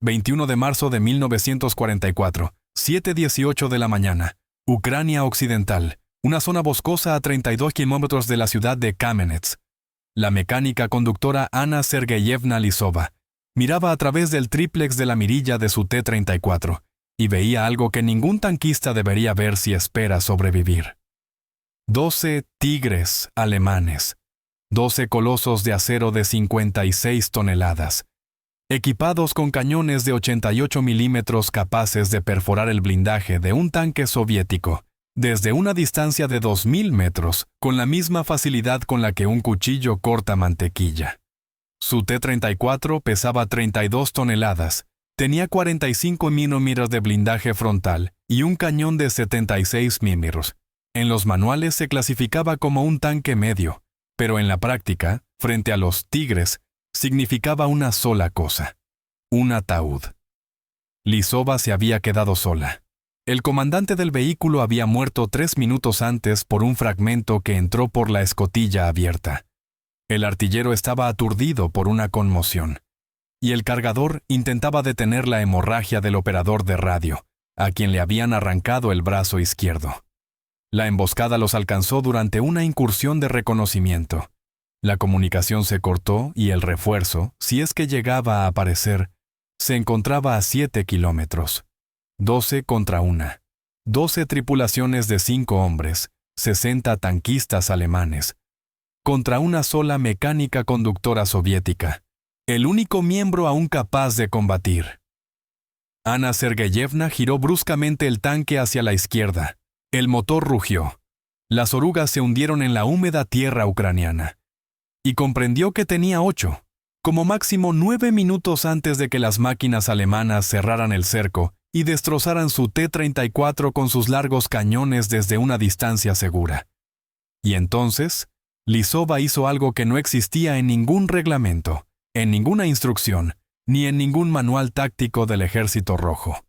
21 de marzo de 1944, 7:18 de la mañana. Ucrania Occidental, una zona boscosa a 32 kilómetros de la ciudad de Kamenets. La mecánica conductora Anna Sergeyevna Lisova miraba a través del tríplex de la mirilla de su T-34 y veía algo que ningún tanquista debería ver si espera sobrevivir. 12 tigres alemanes, 12 colosos de acero de 56 toneladas, equipados con cañones de 88 milímetros capaces de perforar el blindaje de un tanque soviético desde una distancia de 2.000 metros, con la misma facilidad con la que un cuchillo corta mantequilla. Su T-34 pesaba 32 toneladas, tenía 45 milímetros de blindaje frontal y un cañón de 76 milímetros. En los manuales se clasificaba como un tanque medio, pero en la práctica, frente a los tigres, significaba una sola cosa: un ataúd. Lisova se había quedado sola. El comandante del vehículo había muerto 3 minutos antes por un fragmento que entró por la escotilla abierta. El artillero estaba aturdido por una conmoción, y el cargador intentaba detener la hemorragia del operador de radio, a quien le habían arrancado el brazo izquierdo. La emboscada los alcanzó durante una incursión de reconocimiento. La comunicación se cortó y el refuerzo, si es que llegaba a aparecer, se encontraba a 7 kilómetros. 12 contra 1. 12 tripulaciones de 5 hombres, 60 tanquistas alemanes, contra una sola mecánica conductora soviética, el único miembro aún capaz de combatir. Anna Sergeyevna giró bruscamente el tanque hacia la izquierda. El motor rugió. Las orugas se hundieron en la húmeda tierra ucraniana. Y comprendió que tenía 8, como máximo 9 minutos antes de que las máquinas alemanas cerraran el cerco y destrozaran su T-34 con sus largos cañones desde una distancia segura. Y entonces, Lisova hizo algo que no existía en ningún reglamento, en ninguna instrucción, ni en ningún manual táctico del Ejército Rojo.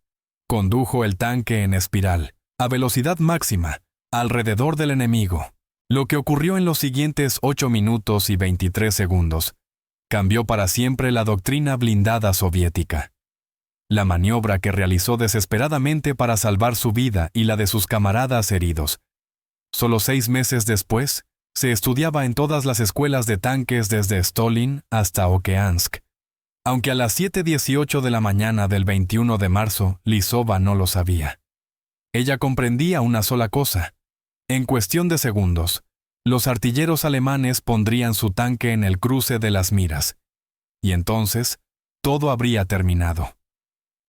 Condujo el tanque en espiral, a velocidad máxima, alrededor del enemigo. Lo que ocurrió en los siguientes 8 minutos y 23 segundos cambió para siempre la doctrina blindada soviética. La maniobra que realizó desesperadamente para salvar su vida y la de sus camaradas heridos. Solo 6 meses después, se estudiaba en todas las escuelas de tanques desde Stolin hasta Okeansk. Aunque a las 7:18 de la mañana del 21 de marzo, Lisova no lo sabía. Ella comprendía una sola cosa. En cuestión de segundos, los artilleros alemanes pondrían su tanque en el cruce de las miras. Y entonces, todo habría terminado.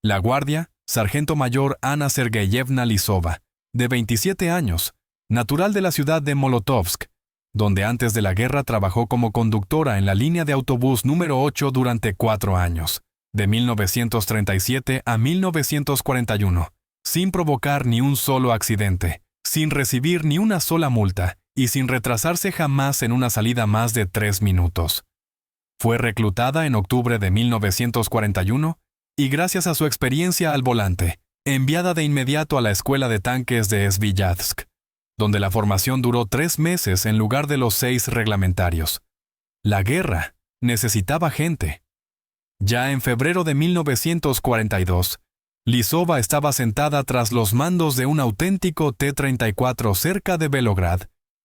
La guardia, sargento mayor Anna Sergeyevna Lisova, de 27 años, natural de la ciudad de Molotovsk, donde antes de la guerra trabajó como conductora en la línea de autobús número 8 durante 4 años, de 1937 a 1941, sin provocar ni un solo accidente, sin recibir ni una sola multa y sin retrasarse jamás en una salida más de 3 minutos. Fue reclutada en octubre de 1941 y gracias a su experiencia al volante, enviada de inmediato a la escuela de tanques de Sviatsk, donde la formación duró 3 meses en lugar de los 6 reglamentarios. La guerra necesitaba gente. Ya en febrero de 1942, Lisova estaba sentada tras los mandos de un auténtico T-34 cerca de Belograd,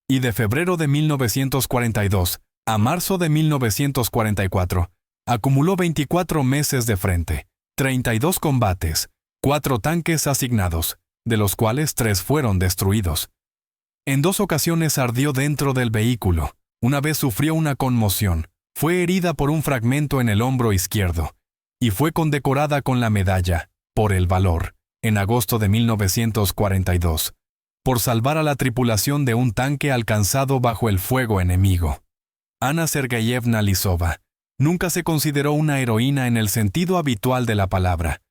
y de febrero de 1942 a marzo de 1944, acumuló 24 meses de frente, 32 combates, 4 tanques asignados, de los cuales 3 fueron destruidos. En 2 ocasiones ardió dentro del vehículo, una vez sufrió una conmoción, fue herida por un fragmento en el hombro izquierdo, y fue condecorada con la medalla, por el valor, en agosto de 1942, por salvar a la tripulación de un tanque alcanzado bajo el fuego enemigo. Anna Sergeyevna Lisova nunca se consideró una heroína en el sentido habitual de la palabra.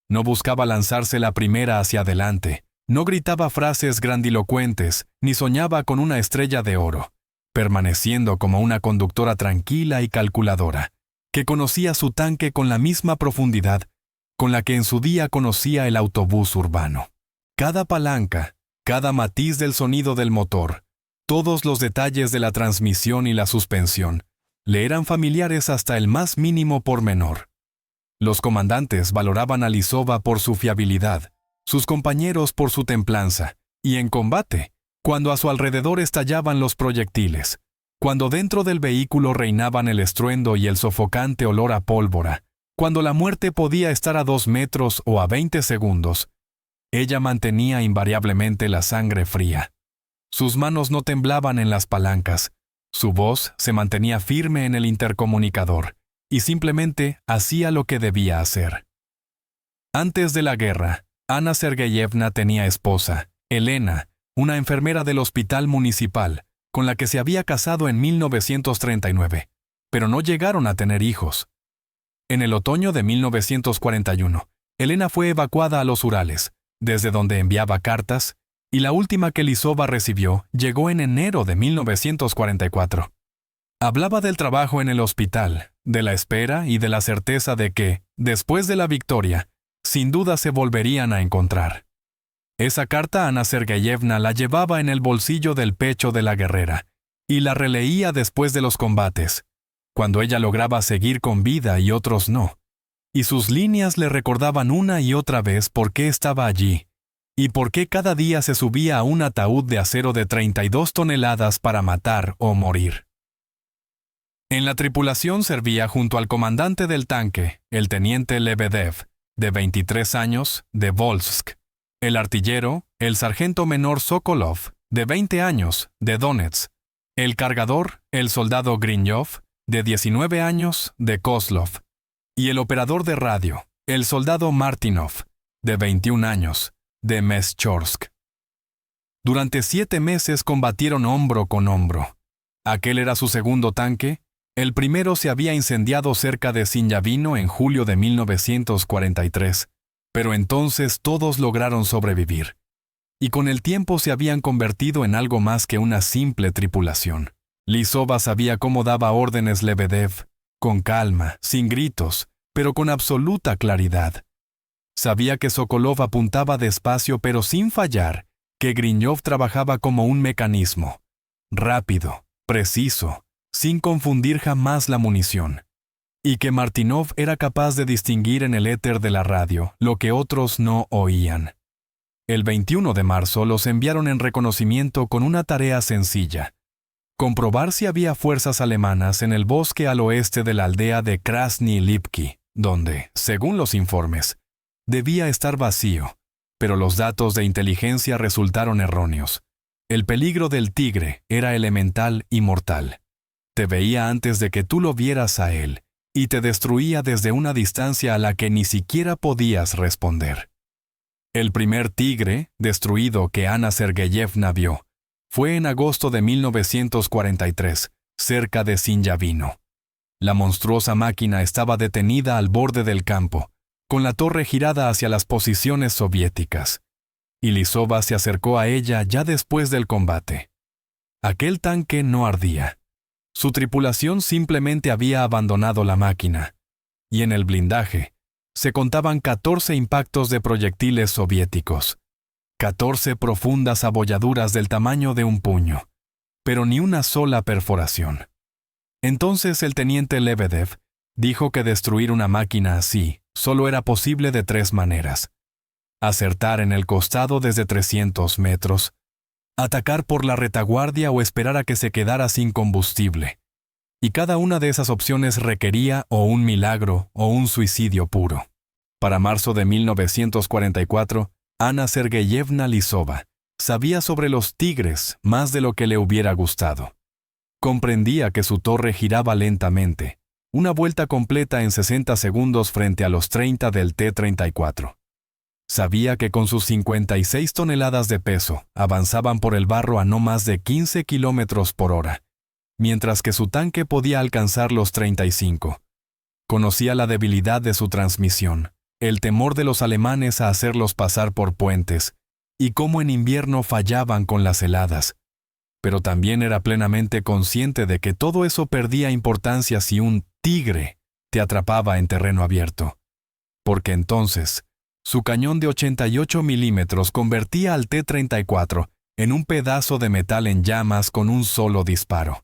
No buscaba lanzarse la primera hacia adelante, no gritaba frases grandilocuentes, ni soñaba con una estrella de oro, permaneciendo como una conductora tranquila y calculadora, que conocía su tanque con la misma profundidad con la que en su día conocía el autobús urbano. Cada palanca, cada matiz del sonido del motor, todos los detalles de la transmisión y la suspensión, le eran familiares hasta el más mínimo pormenor. Los comandantes valoraban a Lisova por su fiabilidad, sus compañeros por su templanza, y en combate, cuando a su alrededor estallaban los proyectiles, cuando dentro del vehículo reinaban el estruendo y el sofocante olor a pólvora, cuando la muerte podía estar a 2 metros o a 20 segundos, ella mantenía invariablemente la sangre fría. Sus manos no temblaban en las palancas, su voz se mantenía firme en el intercomunicador, y simplemente hacía lo que debía hacer. Antes de la guerra, Ana Sergeyevna tenía esposa, Elena, una enfermera del hospital municipal, con la que se había casado en 1939, pero no llegaron a tener hijos. En el otoño de 1941, Elena fue evacuada a los Urales, desde donde enviaba cartas, y la última que Lisova recibió llegó en enero de 1944. Hablaba del trabajo en el hospital, de la espera y de la certeza de que, después de la victoria, sin duda se volverían a encontrar. Esa carta Ana Sergeyevna la llevaba en el bolsillo del pecho de la guerrera, y la releía después de los combates, cuando ella lograba seguir con vida y otros no, y sus líneas le recordaban una y otra vez por qué estaba allí, y por qué cada día se subía a un ataúd de acero de 32 toneladas para matar o morir. En la tripulación servía junto al comandante del tanque, el teniente Lebedev, de 23 años, de Volsk, el artillero, el sargento menor Sokolov, de 20 años, de Donetsk, el cargador, el soldado Grinyov, de 19 años, de Kozlov, y el operador de radio, el soldado Martinov, de 21 años, de Meschorsk. Durante 7 meses combatieron hombro con hombro. Aquel era su segundo tanque. El primero se había incendiado cerca de Sinyavino en julio de 1943, pero entonces todos lograron sobrevivir, y con el tiempo se habían convertido en algo más que una simple tripulación. Lisova sabía cómo daba órdenes Lebedev, con calma, sin gritos, pero con absoluta claridad. Sabía que Sokolov apuntaba despacio pero sin fallar, que Grinyov trabajaba como un mecanismo, rápido, preciso, sin confundir jamás la munición, y que Martinov era capaz de distinguir en el éter de la radio lo que otros no oían. El 21 de marzo los enviaron en reconocimiento con una tarea sencilla: comprobar si había fuerzas alemanas en el bosque al oeste de la aldea de Krasny Lipki, donde, según los informes, debía estar vacío, pero los datos de inteligencia resultaron erróneos. El peligro del tigre era elemental y mortal. Te veía antes de que tú lo vieras a él, y te destruía desde una distancia a la que ni siquiera podías responder. El primer tigre, destruido que Ana Sergeyevna vio, fue en agosto de 1943, cerca de Sinyavino. La monstruosa máquina estaba detenida al borde del campo, con la torre girada hacia las posiciones soviéticas, y Lisova se acercó a ella ya después del combate. Aquel tanque no ardía. Su tripulación simplemente había abandonado la máquina, y en el blindaje se contaban 14 impactos de proyectiles soviéticos, 14 profundas abolladuras del tamaño de un puño, pero ni una sola perforación. Entonces el teniente Lebedev dijo que destruir una máquina así solo era posible de 3 maneras: acertar en el costado desde 300 metros, atacar por la retaguardia o esperar a que se quedara sin combustible. Y cada una de esas opciones requería o un milagro o un suicidio puro. Para marzo de 1944, Ana Sergeyevna Lisova sabía sobre los tigres más de lo que le hubiera gustado. Comprendía que su torre giraba lentamente, una vuelta completa en 60 segundos frente a los 30 del T-34. Sabía que con sus 56 toneladas de peso avanzaban por el barro a no más de 15 kilómetros por hora, mientras que su tanque podía alcanzar los 35. Conocía la debilidad de su transmisión, el temor de los alemanes a hacerlos pasar por puentes, y cómo en invierno fallaban con las heladas. Pero también era plenamente consciente de que todo eso perdía importancia si un tigre te atrapaba en terreno abierto, porque entonces su cañón de 88 milímetros convertía al T-34 en un pedazo de metal en llamas con un solo disparo.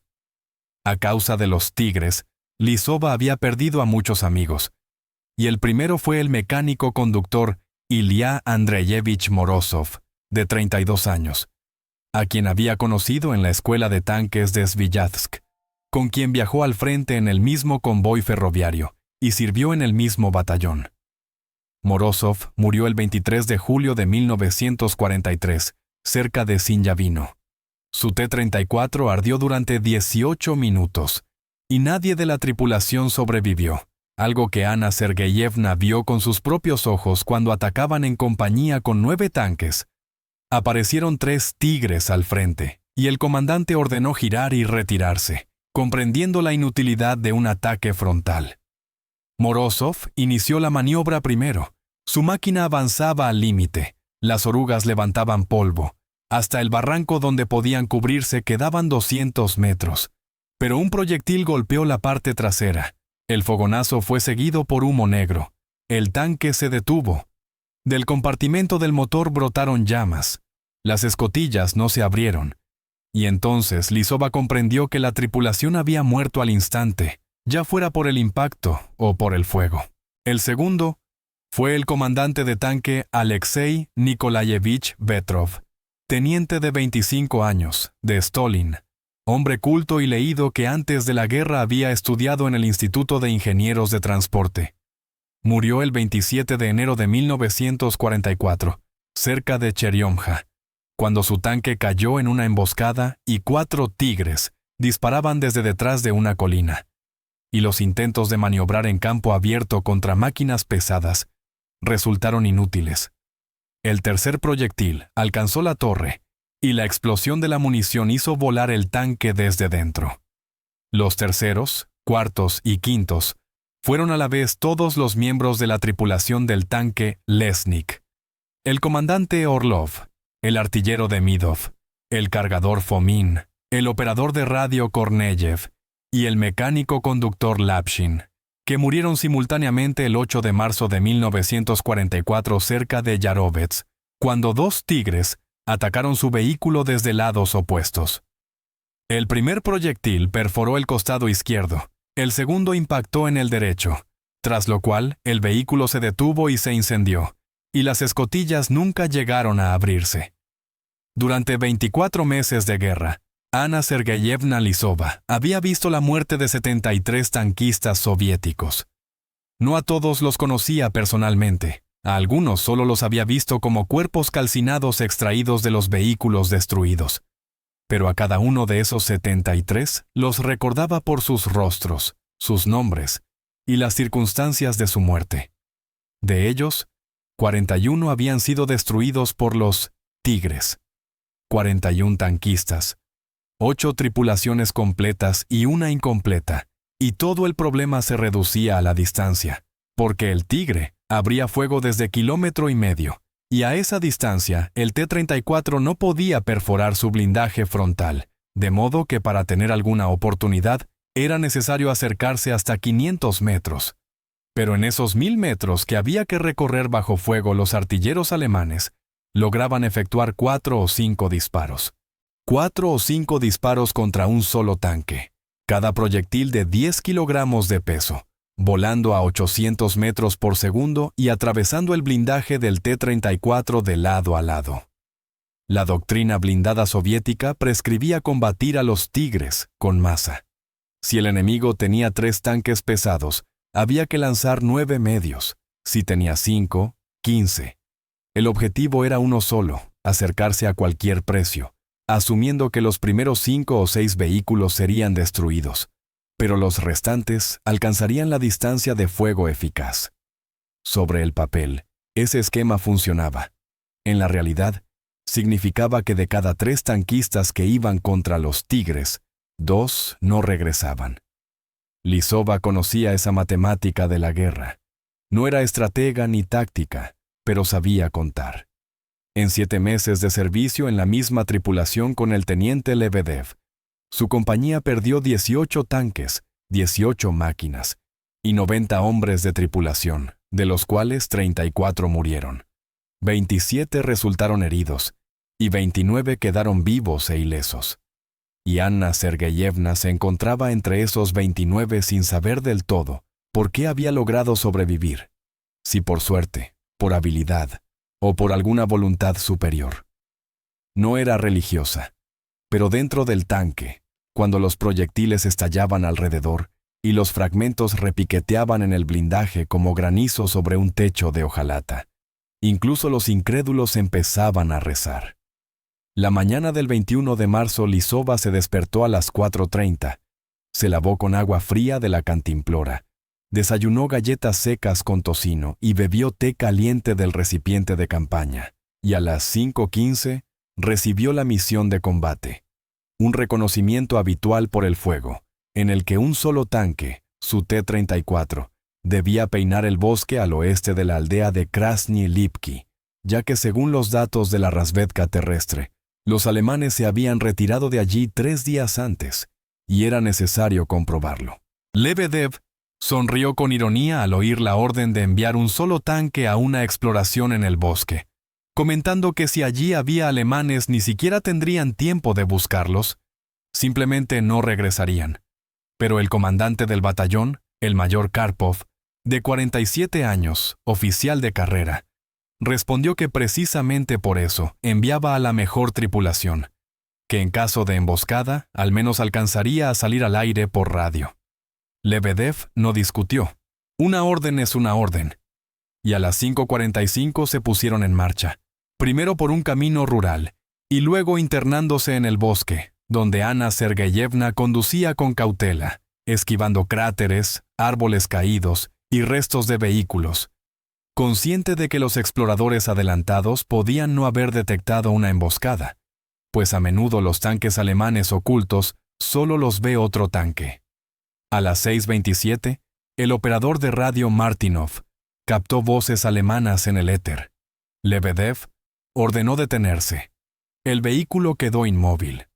A causa de los tigres, Lisova había perdido a muchos amigos, y el primero fue el mecánico conductor Ilya Andreyevich Morozov, de 32 años, a quien había conocido en la escuela de tanques de Sviatsk, con quien viajó al frente en el mismo convoy ferroviario y sirvió en el mismo batallón. Morozov murió el 23 de julio de 1943, cerca de Sinyavino. Su T-34 ardió durante 18 minutos, y nadie de la tripulación sobrevivió, algo que Anna Sergeyevna vio con sus propios ojos cuando atacaban en compañía con 9 tanques. Aparecieron 3 Tigres al frente, y el comandante ordenó girar y retirarse, comprendiendo la inutilidad de un ataque frontal. Morozov inició la maniobra primero. Su máquina avanzaba al límite, las orugas levantaban polvo. Hasta el barranco donde podían cubrirse quedaban 200 metros. Pero un proyectil golpeó la parte trasera. El fogonazo fue seguido por humo negro. El tanque se detuvo. Del compartimento del motor brotaron llamas. Las escotillas no se abrieron. Y entonces Lisova comprendió que la tripulación había muerto al instante, ya fuera por el impacto o por el fuego. El segundo fue el comandante de tanque Alexei Nikolayevich Vetrov, teniente de 25 años, de Stolin, hombre culto y leído que antes de la guerra había estudiado en el Instituto de Ingenieros de Transporte. Murió el 27 de enero de 1944, cerca de Cheryomja, cuando su tanque cayó en una emboscada y 4 tigres disparaban desde detrás de una colina. Y los intentos de maniobrar en campo abierto contra máquinas pesadas resultaron inútiles. El tercer proyectil alcanzó la torre y la explosión de la munición hizo volar el tanque desde dentro. Los terceros, cuartos y quintos fueron a la vez todos los miembros de la tripulación del tanque Lesnik. El comandante Orlov, el artillero Demidov, el cargador Fomin, el operador de radio Korneyev y el mecánico conductor Lapshin, que murieron simultáneamente el 8 de marzo de 1944 cerca de Yarovets, cuando 2 tigres atacaron su vehículo desde lados opuestos. El primer proyectil perforó el costado izquierdo, el segundo impactó en el derecho, tras lo cual el vehículo se detuvo y se incendió, y las escotillas nunca llegaron a abrirse. Durante 24 meses de guerra, Anna Sergeyevna Lisova había visto la muerte de 73 tanquistas soviéticos. No a todos los conocía personalmente, a algunos solo los había visto como cuerpos calcinados extraídos de los vehículos destruidos. Pero a cada uno de esos 73 los recordaba por sus rostros, sus nombres y las circunstancias de su muerte. De ellos, 41 habían sido destruidos por los Tigres, 41 tanquistas, 8 tripulaciones completas y una incompleta, y todo el problema se reducía a la distancia, porque el Tigre abría fuego desde 1,5 kilómetros, y a esa distancia el T-34 no podía perforar su blindaje frontal, de modo que para tener alguna oportunidad era necesario acercarse hasta 500 metros. Pero en esos 1,000 metros que había que recorrer bajo fuego los artilleros alemanes, lograban efectuar 4 o 5 disparos. 4 o 5 disparos contra un solo tanque, cada proyectil de 10 kilogramos de peso, volando a 800 metros por segundo y atravesando el blindaje del T-34 de lado a lado. La doctrina blindada soviética prescribía combatir a los Tigres con masa. Si el enemigo tenía 3 tanques pesados, había que lanzar 9 medios. Si tenía 5, 15. El objetivo era uno solo, acercarse a cualquier precio, asumiendo que los primeros 5 o 6 vehículos serían destruidos, pero los restantes alcanzarían la distancia de fuego eficaz. Sobre el papel, ese esquema funcionaba. En la realidad, significaba que de cada 3 tanquistas que iban contra los Tigres, 2 no regresaban. Lisova conocía esa matemática de la guerra. No era estratega ni táctica, pero sabía contar. En 7 meses de servicio en la misma tripulación con el teniente Lebedev, su compañía perdió 18 tanques, 18 máquinas y 90 hombres de tripulación, de los cuales 34 murieron. 27 resultaron heridos y 29 quedaron vivos e ilesos. Y Anna Sergeyevna se encontraba entre esos 29 sin saber del todo ¿Por qué había logrado sobrevivir? Si por suerte, por habilidad o por alguna voluntad superior. No era religiosa, pero dentro del tanque, cuando los proyectiles estallaban alrededor y los fragmentos repiqueteaban en el blindaje como granizo sobre un techo de hojalata, incluso los incrédulos empezaban a rezar. La mañana del 21 de marzo, Lisova se despertó a las 4:30. Se lavó con agua fría de la cantimplora. Desayunó galletas secas con tocino y bebió té caliente del recipiente de campaña. Y a las 5:15 recibió la misión de combate. Un reconocimiento habitual por el fuego, en el que un solo tanque, su T-34, debía peinar el bosque al oeste de la aldea de Krasny Lipki, ya que según los datos de la razvedka terrestre, los alemanes se habían retirado de allí 3 días antes, y era necesario comprobarlo. Lebedev sonrió con ironía al oír la orden de enviar un solo tanque a una exploración en el bosque, comentando que si allí había alemanes ni siquiera tendrían tiempo de buscarlos, simplemente no regresarían. Pero el comandante del batallón, el mayor Karpov, de 47 años, oficial de carrera, respondió que precisamente por eso enviaba a la mejor tripulación, que en caso de emboscada al menos alcanzaría a salir al aire por radio. Lebedev no discutió. Una orden es una orden. Y a las 5:45 se pusieron en marcha, primero por un camino rural, y luego internándose en el bosque, donde Ana Sergeyevna conducía con cautela, esquivando cráteres, árboles caídos y restos de vehículos, consciente de que los exploradores adelantados podían no haber detectado una emboscada, pues a menudo los tanques alemanes ocultos solo los ve otro tanque. A las 6:27, el operador de radio Martinov captó voces alemanas en el éter. Lebedev ordenó detenerse. El vehículo quedó inmóvil.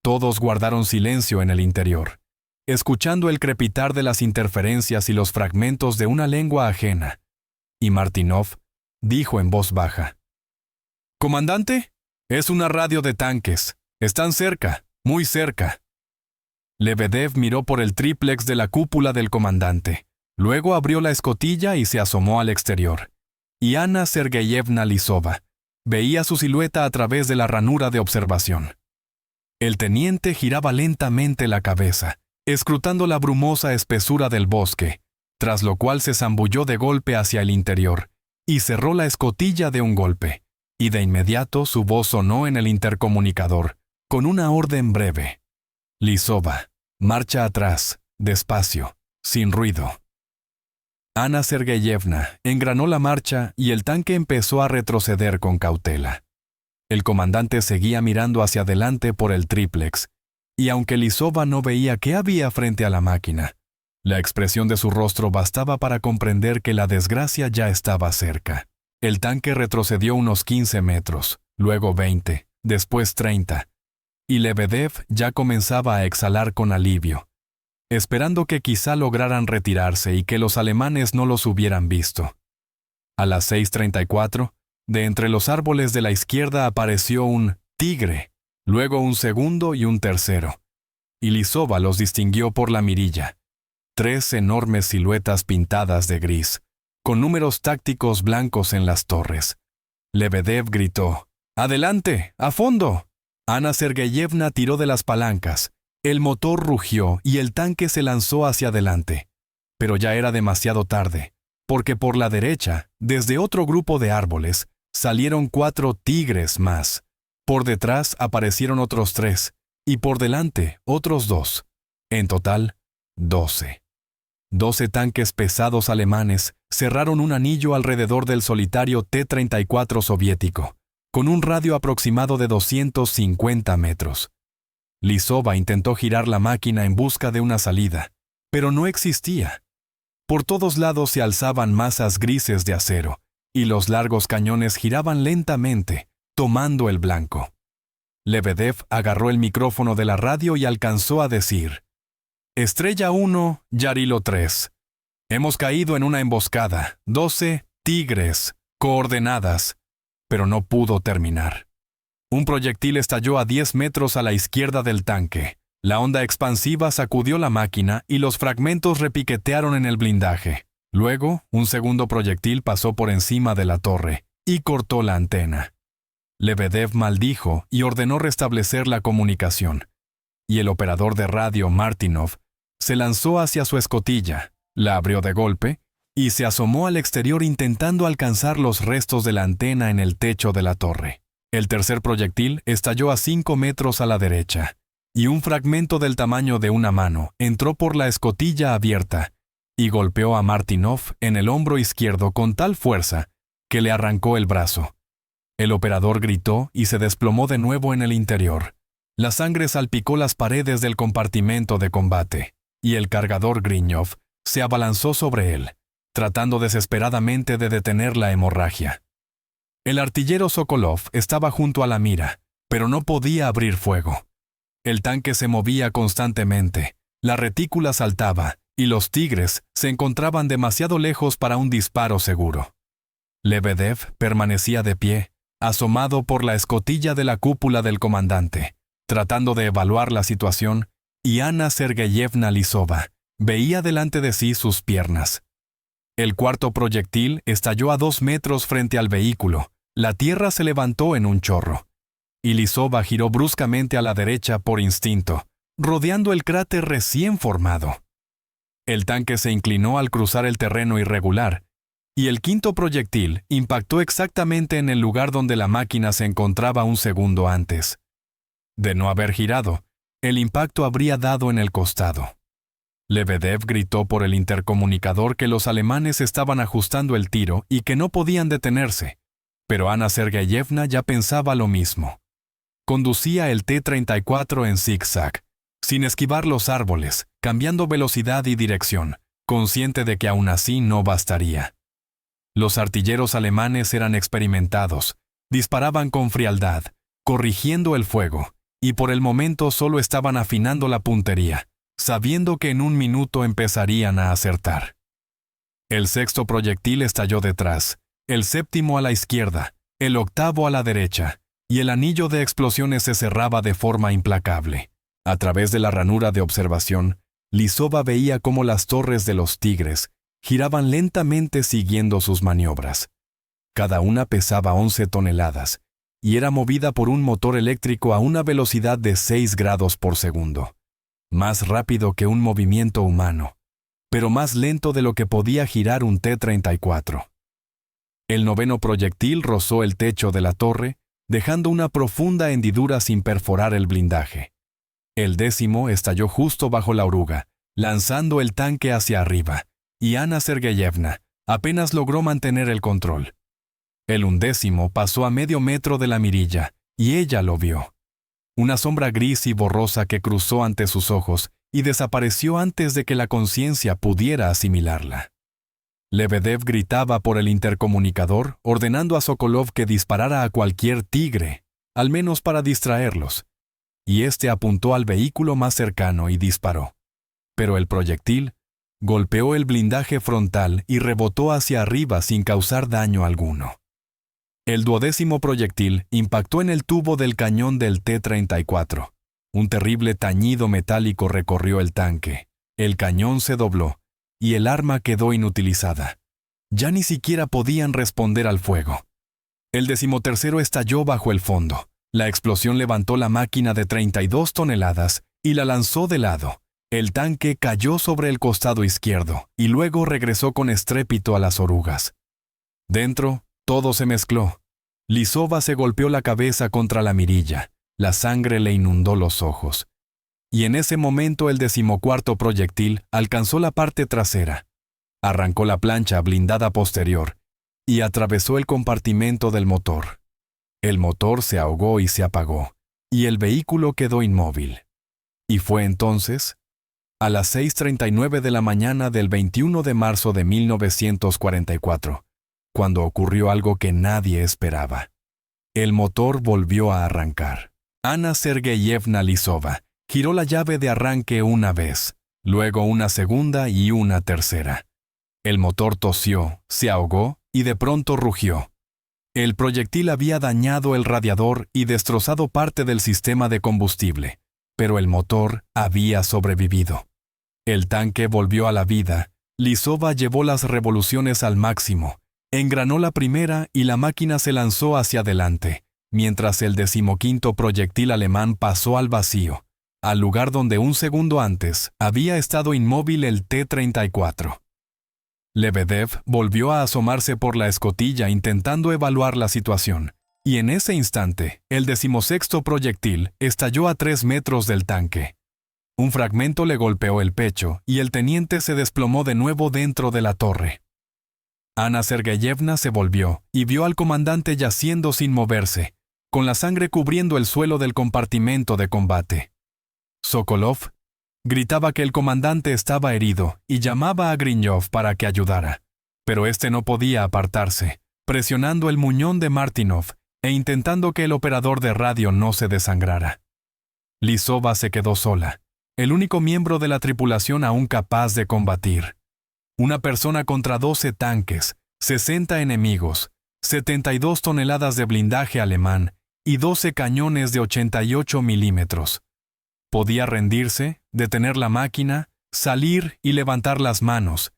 Todos guardaron silencio en el interior, escuchando el crepitar de las interferencias y los fragmentos de una lengua ajena. Y Martinov dijo en voz baja: «Comandante, es una radio de tanques. Están cerca, muy cerca». Lebedev miró por el tríplex de la cúpula del comandante. Luego abrió la escotilla y se asomó al exterior. Y Ana Sergeyevna Lisova veía su silueta a través de la ranura de observación. El teniente giraba lentamente la cabeza, escrutando la brumosa espesura del bosque, tras lo cual se zambulló de golpe hacia el interior y cerró la escotilla de un golpe, y de inmediato su voz sonó en el intercomunicador, con una orden breve. «Lisova, marcha atrás, despacio, sin ruido». Ana Sergeyevna engranó la marcha y el tanque empezó a retroceder con cautela. El comandante seguía mirando hacia adelante por el tríplex, y aunque Lisova no veía qué había frente a la máquina, la expresión de su rostro bastaba para comprender que la desgracia ya estaba cerca. El tanque retrocedió unos 15 metros, luego 20, después 30, y Lebedev ya comenzaba a exhalar con alivio, esperando que quizá lograran retirarse y que los alemanes no los hubieran visto. A las 6:34, de entre los árboles de la izquierda apareció un tigre, luego un segundo y un tercero, y Lisova los distinguió por la mirilla. 3 enormes siluetas pintadas de gris, con números tácticos blancos en las torres. Lebedev gritó: «¡Adelante! ¡A fondo!». Ana Sergeyevna tiró de las palancas. El motor rugió y el tanque se lanzó hacia adelante. Pero ya era demasiado tarde, porque por la derecha, desde otro grupo de árboles, salieron 4 tigres más. Por detrás aparecieron otros 3, y por delante otros 2. En total, 12. 12 tanques pesados alemanes cerraron un anillo alrededor del solitario T-34 soviético, con un radio aproximado de 250 metros. Lisova intentó girar la máquina en busca de una salida, pero no existía. Por todos lados se alzaban masas grises de acero, y los largos cañones giraban lentamente, tomando el blanco. Lebedev agarró el micrófono de la radio y alcanzó a decir: «Estrella 1, Yarilo 3. Hemos caído en una emboscada, 12 tigres, coordenadas», pero no pudo terminar. Un proyectil estalló a 10 metros a la izquierda del tanque, La onda expansiva sacudió la máquina y los fragmentos repiquetearon en el blindaje. Luego, un segundo proyectil pasó por encima de la torre y cortó la antena. Lebedev maldijo y ordenó restablecer la comunicación. Y el operador de radio Martinov se lanzó hacia su escotilla, la abrió de golpe y se asomó al exterior intentando alcanzar los restos de la antena en el techo de la torre. El tercer proyectil estalló a 5 metros a la derecha, y un fragmento del tamaño de una mano entró por la escotilla abierta y golpeó a Martinov en el hombro izquierdo con tal fuerza que le arrancó el brazo. El operador gritó y se desplomó de nuevo en el interior. La sangre salpicó las paredes del compartimento de combate, y el cargador Griñov se abalanzó sobre él, tratando desesperadamente de detener la hemorragia. El artillero Sokolov estaba junto a la mira, pero no podía abrir fuego. El tanque se movía constantemente, la retícula saltaba, y los tigres se encontraban demasiado lejos para un disparo seguro. Lebedev permanecía de pie, asomado por la escotilla de la cúpula del comandante, tratando de evaluar la situación, y Ana Sergeyevna Lisova veía delante de sí sus piernas. El cuarto proyectil estalló a 2 metros frente al vehículo. La tierra se levantó en un chorro, y Lisova giró bruscamente a la derecha por instinto, rodeando el cráter recién formado. El tanque se inclinó al cruzar el terreno irregular, y el quinto proyectil impactó exactamente en el lugar donde la máquina se encontraba un segundo antes. De no haber girado, el impacto habría dado en el costado. Lebedev gritó por el intercomunicador que los alemanes estaban ajustando el tiro y que no podían detenerse, pero Ana Sergeyevna ya pensaba lo mismo. Conducía el T-34 en zigzag, sin esquivar los árboles, cambiando velocidad y dirección, consciente de que aún así no bastaría. Los artilleros alemanes eran experimentados, disparaban con frialdad, corrigiendo el fuego, y por el momento solo estaban afinando la puntería, sabiendo que en un minuto empezarían a acertar. El sexto proyectil estalló detrás, el séptimo a la izquierda, el octavo a la derecha, y el anillo de explosiones se cerraba de forma implacable. A través de la ranura de observación, Lisova veía cómo las torres de los tigres giraban lentamente siguiendo sus maniobras. Cada una pesaba 11 toneladas, y era movida por un motor eléctrico a una velocidad de 6 grados por segundo. Más rápido que un movimiento humano, pero más lento de lo que podía girar un T-34. El noveno proyectil rozó el techo de la torre, dejando una profunda hendidura sin perforar el blindaje. El décimo estalló justo bajo la oruga, lanzando el tanque hacia arriba, y Ana Sergeyevna apenas logró mantener el control. El undécimo pasó a medio metro de la mirilla, y ella lo vio. Una sombra gris y borrosa que cruzó ante sus ojos y desapareció antes de que la conciencia pudiera asimilarla. Lebedev gritaba por el intercomunicador, ordenando a Sokolov que disparara a cualquier tigre, al menos para distraerlos, y este apuntó al vehículo más cercano y disparó. Pero el proyectil golpeó el blindaje frontal y rebotó hacia arriba sin causar daño alguno. El duodécimo proyectil impactó en el tubo del cañón del T-34. Un terrible tañido metálico recorrió el tanque. El cañón se dobló, y el arma quedó inutilizada. Ya ni siquiera podían responder al fuego. El 13º estalló bajo el fondo. La explosión levantó la máquina de 32 toneladas y la lanzó de lado. El tanque cayó sobre el costado izquierdo y luego regresó con estrépito a las orugas. Dentro, todo se mezcló. Lisova se golpeó la cabeza contra la mirilla. La sangre le inundó los ojos. Y en ese momento el 14º proyectil alcanzó la parte trasera. Arrancó la plancha blindada posterior y atravesó el compartimento del motor. El motor se ahogó y se apagó, y el vehículo quedó inmóvil. Y fue entonces, a las 6:39 de la mañana del 21 de marzo de 1944, cuando ocurrió algo que nadie esperaba. El motor volvió a arrancar. Ana Sergeyevna Lisova giró la llave de arranque una vez, luego una segunda y una tercera. El motor tosió, se ahogó y de pronto rugió. El proyectil había dañado el radiador y destrozado parte del sistema de combustible, pero el motor había sobrevivido. El tanque volvió a la vida. Lisova llevó las revoluciones al máximo, engranó la primera y la máquina se lanzó hacia adelante, mientras el 15º proyectil alemán pasó al vacío, al lugar donde un segundo antes había estado inmóvil el T-34. Lebedev volvió a asomarse por la escotilla intentando evaluar la situación, y en ese instante, el 16º proyectil estalló a 3 metros del tanque. Un fragmento le golpeó el pecho y el teniente se desplomó de nuevo dentro de la torre. Ana Sergeyevna se volvió y vio al comandante yaciendo sin moverse, con la sangre cubriendo el suelo del compartimento de combate. Sokolov gritaba que el comandante estaba herido y llamaba a Griñov para que ayudara, pero este no podía apartarse, presionando el muñón de Martinov e intentando que el operador de radio no se desangrara. Lisova se quedó sola, el único miembro de la tripulación aún capaz de combatir. Una persona contra 12 tanques, 60 enemigos, 72 toneladas de blindaje alemán y 12 cañones de 88 milímetros. Podía rendirse, detener la máquina, salir y levantar las manos,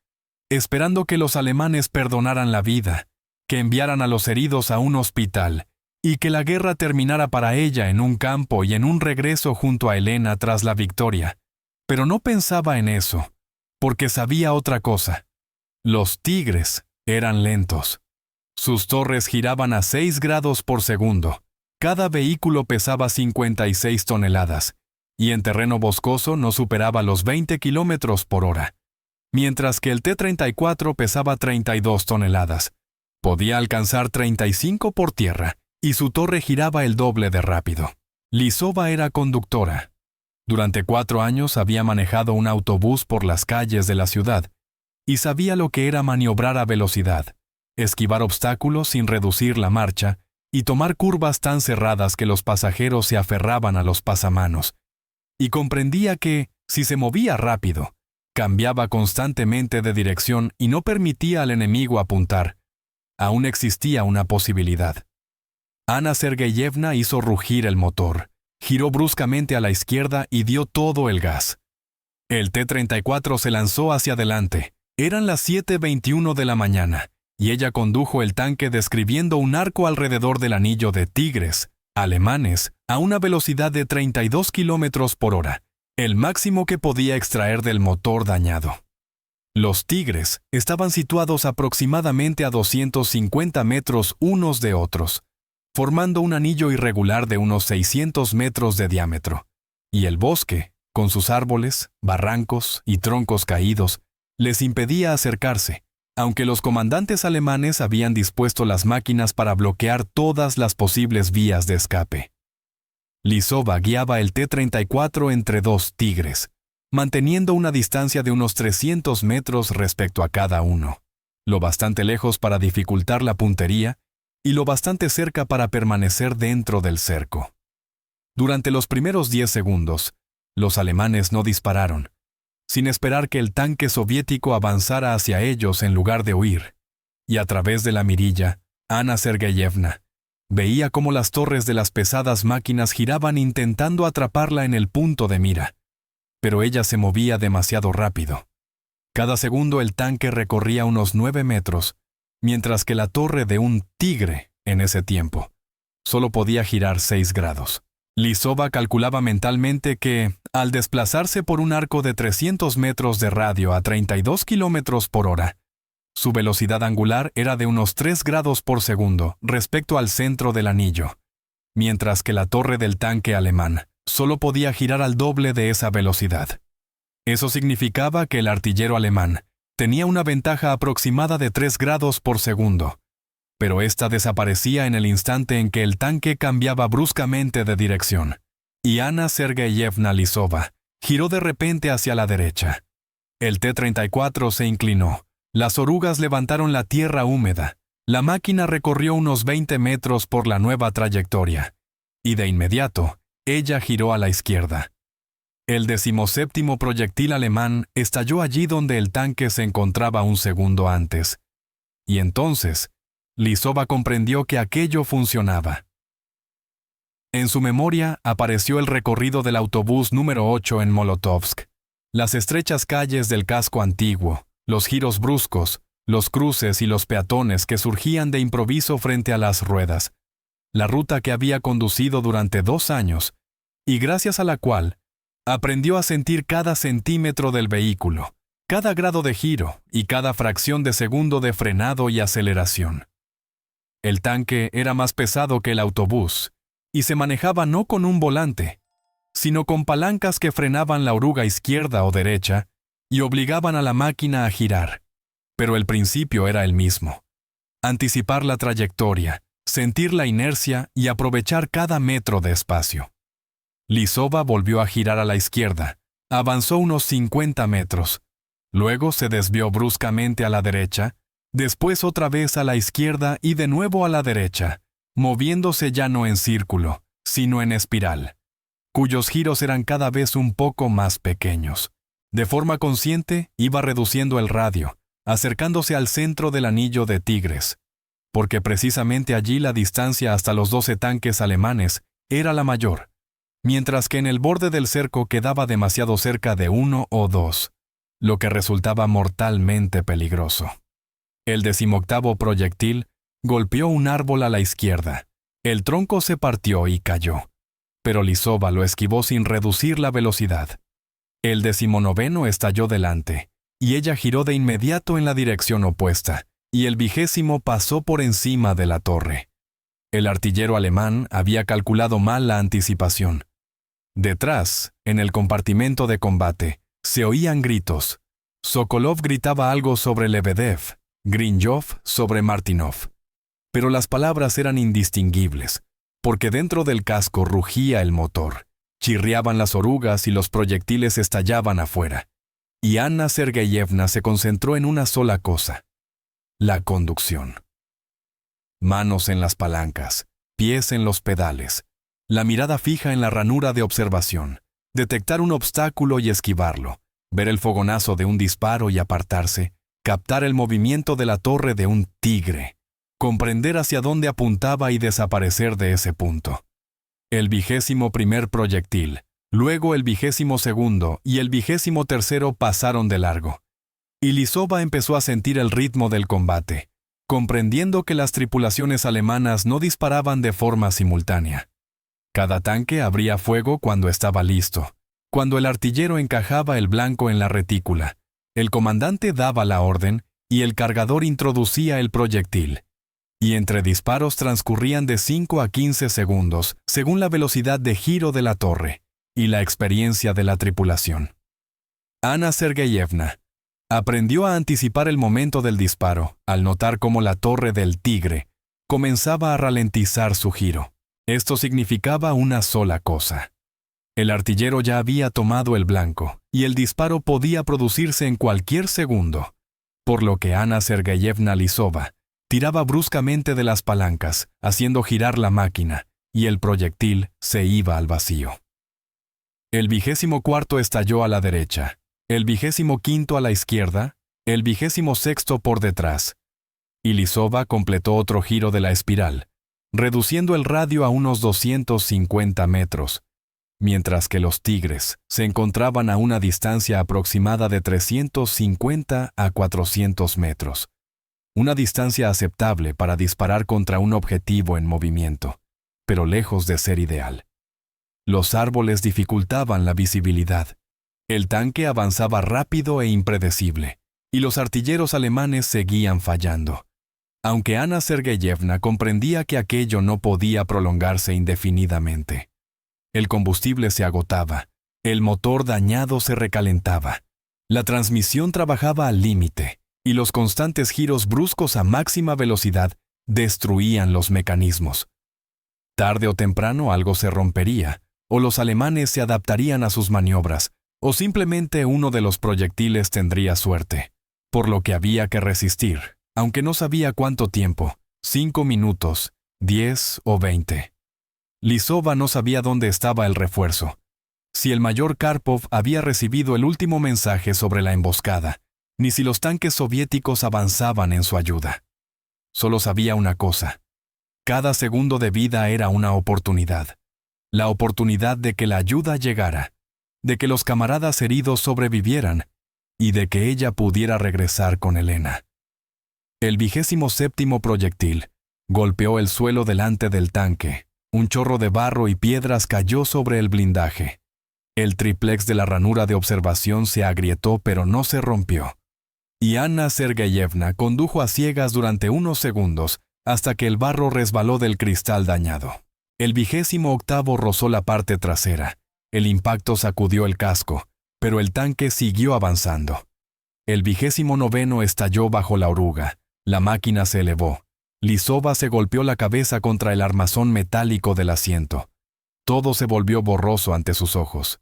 esperando que los alemanes perdonaran la vida, que enviaran a los heridos a un hospital, y que la guerra terminara para ella en un campo y en un regreso junto a Elena tras la victoria. Pero no pensaba en eso, porque sabía otra cosa. Los Tigres eran lentos. Sus torres giraban a 6 grados por segundo. Cada vehículo pesaba 56 toneladas, y en terreno boscoso no superaba los 20 kilómetros por hora, mientras que el T-34 pesaba 32 toneladas. Podía alcanzar 35 por tierra, y su torre giraba el doble de rápido. Lisova era conductora. Durante 4 años había manejado un autobús por las calles de la ciudad, y sabía lo que era maniobrar a velocidad, esquivar obstáculos sin reducir la marcha, y tomar curvas tan cerradas que los pasajeros se aferraban a los pasamanos. Y comprendía que, si se movía rápido, cambiaba constantemente de dirección y no permitía al enemigo apuntar. Aún existía una posibilidad. Ana Sergeyevna hizo rugir el motor, giró bruscamente a la izquierda y dio todo el gas. El T-34 se lanzó hacia adelante. Eran las 7:21 de la mañana, y ella condujo el tanque describiendo un arco alrededor del anillo de Tigres alemanes a una velocidad de 32 kilómetros por hora, el máximo que podía extraer del motor dañado. Los Tigres estaban situados aproximadamente a 250 metros unos de otros, formando un anillo irregular de unos 600 metros de diámetro, y el bosque, con sus árboles, barrancos y troncos caídos, les impedía acercarse, aunque los comandantes alemanes habían dispuesto las máquinas para bloquear todas las posibles vías de escape. Lisova guiaba el T-34 entre 2 Tigres, manteniendo una distancia de unos 300 metros respecto a cada uno, lo bastante lejos para dificultar la puntería y lo bastante cerca para permanecer dentro del cerco. Durante los primeros 10 segundos, los alemanes no dispararon, sin esperar que el tanque soviético avanzara hacia ellos en lugar de huir, y a través de la mirilla, Ana Sergeyevna veía cómo las torres de las pesadas máquinas giraban intentando atraparla en el punto de mira, pero ella se movía demasiado rápido. Cada segundo el tanque recorría unos 9 metros, mientras que la torre de un Tigre, en ese tiempo, solo podía girar 6 grados. Lisova calculaba mentalmente que, al desplazarse por un arco de 300 metros de radio a 32 kilómetros por hora, su velocidad angular era de unos 3 grados por segundo respecto al centro del anillo, mientras que la torre del tanque alemán solo podía girar al doble de esa velocidad. Eso significaba que el artillero alemán tenía una ventaja aproximada de 3 grados por segundo, pero esta desaparecía en el instante en que el tanque cambiaba bruscamente de dirección, y Ana Sergeyevna Lisova giró de repente hacia la derecha. El T-34 se inclinó, las orugas levantaron la tierra húmeda, la máquina recorrió unos 20 metros por la nueva trayectoria, y de inmediato, ella giró a la izquierda. El 17º proyectil alemán estalló allí donde el tanque se encontraba un segundo antes, y entonces, Lisova comprendió que aquello funcionaba. En su memoria apareció el recorrido del autobús número 8 en Molotovsk, las estrechas calles del casco antiguo, los giros bruscos, los cruces y los peatones que surgían de improviso frente a las ruedas, la ruta que había conducido durante 2 años y gracias a la cual aprendió a sentir cada centímetro del vehículo, cada grado de giro y cada fracción de segundo de frenado y aceleración. El tanque era más pesado que el autobús y se manejaba no con un volante, sino con palancas que frenaban la oruga izquierda o derecha y obligaban a la máquina a girar. Pero el principio era el mismo: anticipar la trayectoria, sentir la inercia y aprovechar cada metro de espacio. Lisova volvió a girar a la izquierda, avanzó unos 50 metros, luego se desvió bruscamente a la derecha, después otra vez a la izquierda y de nuevo a la derecha, moviéndose ya no en círculo, sino en espiral, cuyos giros eran cada vez un poco más pequeños. De forma consciente, iba reduciendo el radio, acercándose al centro del anillo de Tigres, porque precisamente allí la distancia hasta los 12 tanques alemanes era la mayor, mientras que en el borde del cerco quedaba demasiado cerca de 1 o 2, lo que resultaba mortalmente peligroso. El 18º proyectil golpeó un árbol a la izquierda. El tronco se partió y cayó, pero Lisova lo esquivó sin reducir la velocidad. El 19º estalló delante, y ella giró de inmediato en la dirección opuesta, y el 20º pasó por encima de la torre. El artillero alemán había calculado mal la anticipación. Detrás, en el compartimento de combate, se oían gritos. Sokolov gritaba algo sobre Lebedev, Grinjov sobre Martinov. Pero las palabras eran indistinguibles, porque dentro del casco rugía el motor, chirriaban las orugas y los proyectiles estallaban afuera. Y Anna Sergeyevna se concentró en una sola cosa: la conducción. Manos en las palancas, pies en los pedales, la mirada fija en la ranura de observación, detectar un obstáculo y esquivarlo, ver el fogonazo de un disparo y apartarse, captar el movimiento de la torre de un tigre, comprender hacia dónde apuntaba y desaparecer de ese punto. El 21º proyectil, luego el 22º y el 23º pasaron de largo. Y Lisova empezó a sentir el ritmo del combate, comprendiendo que las tripulaciones alemanas no disparaban de forma simultánea. Cada tanque abría fuego cuando estaba listo. Cuando el artillero encajaba el blanco en la retícula, el comandante daba la orden y el cargador introducía el proyectil. Y entre disparos transcurrían de 5 a 15 segundos, según la velocidad de giro de la torre y la experiencia de la tripulación. Anna Sergeyevna aprendió a anticipar el momento del disparo al notar cómo la torre del Tigre comenzaba a ralentizar su giro. Esto significaba una sola cosa: el artillero ya había tomado el blanco y el disparo podía producirse en cualquier segundo, por lo que Anna Sergeyevna Lisova tiraba bruscamente de las palancas, haciendo girar la máquina, y el proyectil se iba al vacío. El 24º estalló a la derecha, el 25º a la izquierda, el 26º por detrás, y Lisova completó otro giro de la espiral, reduciendo el radio a unos 250 metros, mientras que los Tigres se encontraban a una distancia aproximada de 350 a 400 metros. Una distancia aceptable para disparar contra un objetivo en movimiento, pero lejos de ser ideal. Los árboles dificultaban la visibilidad. El tanque avanzaba rápido e impredecible, y los artilleros alemanes seguían fallando. Aunque Anna Sergeyevna comprendía que aquello no podía prolongarse indefinidamente. El combustible se agotaba, el motor dañado se recalentaba, la transmisión trabajaba al límite, y los constantes giros bruscos a máxima velocidad destruían los mecanismos. Tarde o temprano algo se rompería, o los alemanes se adaptarían a sus maniobras, o simplemente uno de los proyectiles tendría suerte, por lo que había que resistir, aunque no sabía cuánto tiempo, 5 minutos, 10 o 20. Lisova no sabía dónde estaba el refuerzo, si el mayor Karpov había recibido el último mensaje sobre la emboscada, ni si los tanques soviéticos avanzaban en su ayuda. Solo sabía una cosa: cada segundo de vida era una oportunidad. la oportunidad de que la ayuda llegara, de que los camaradas heridos sobrevivieran y de que ella pudiera regresar con Elena. El 27º proyectil golpeó el suelo delante del tanque. Un chorro de barro y piedras cayó sobre el blindaje. El triplex de la ranura de observación se agrietó pero no se rompió. Y Anna Sergeyevna condujo a ciegas durante unos segundos hasta que el barro resbaló del cristal dañado. El 28º rozó la parte trasera. El impacto sacudió el casco, pero el tanque siguió avanzando. El 29º estalló bajo la oruga. La máquina se elevó. Lisova se golpeó la cabeza contra el armazón metálico del asiento. Todo se volvió borroso ante sus ojos.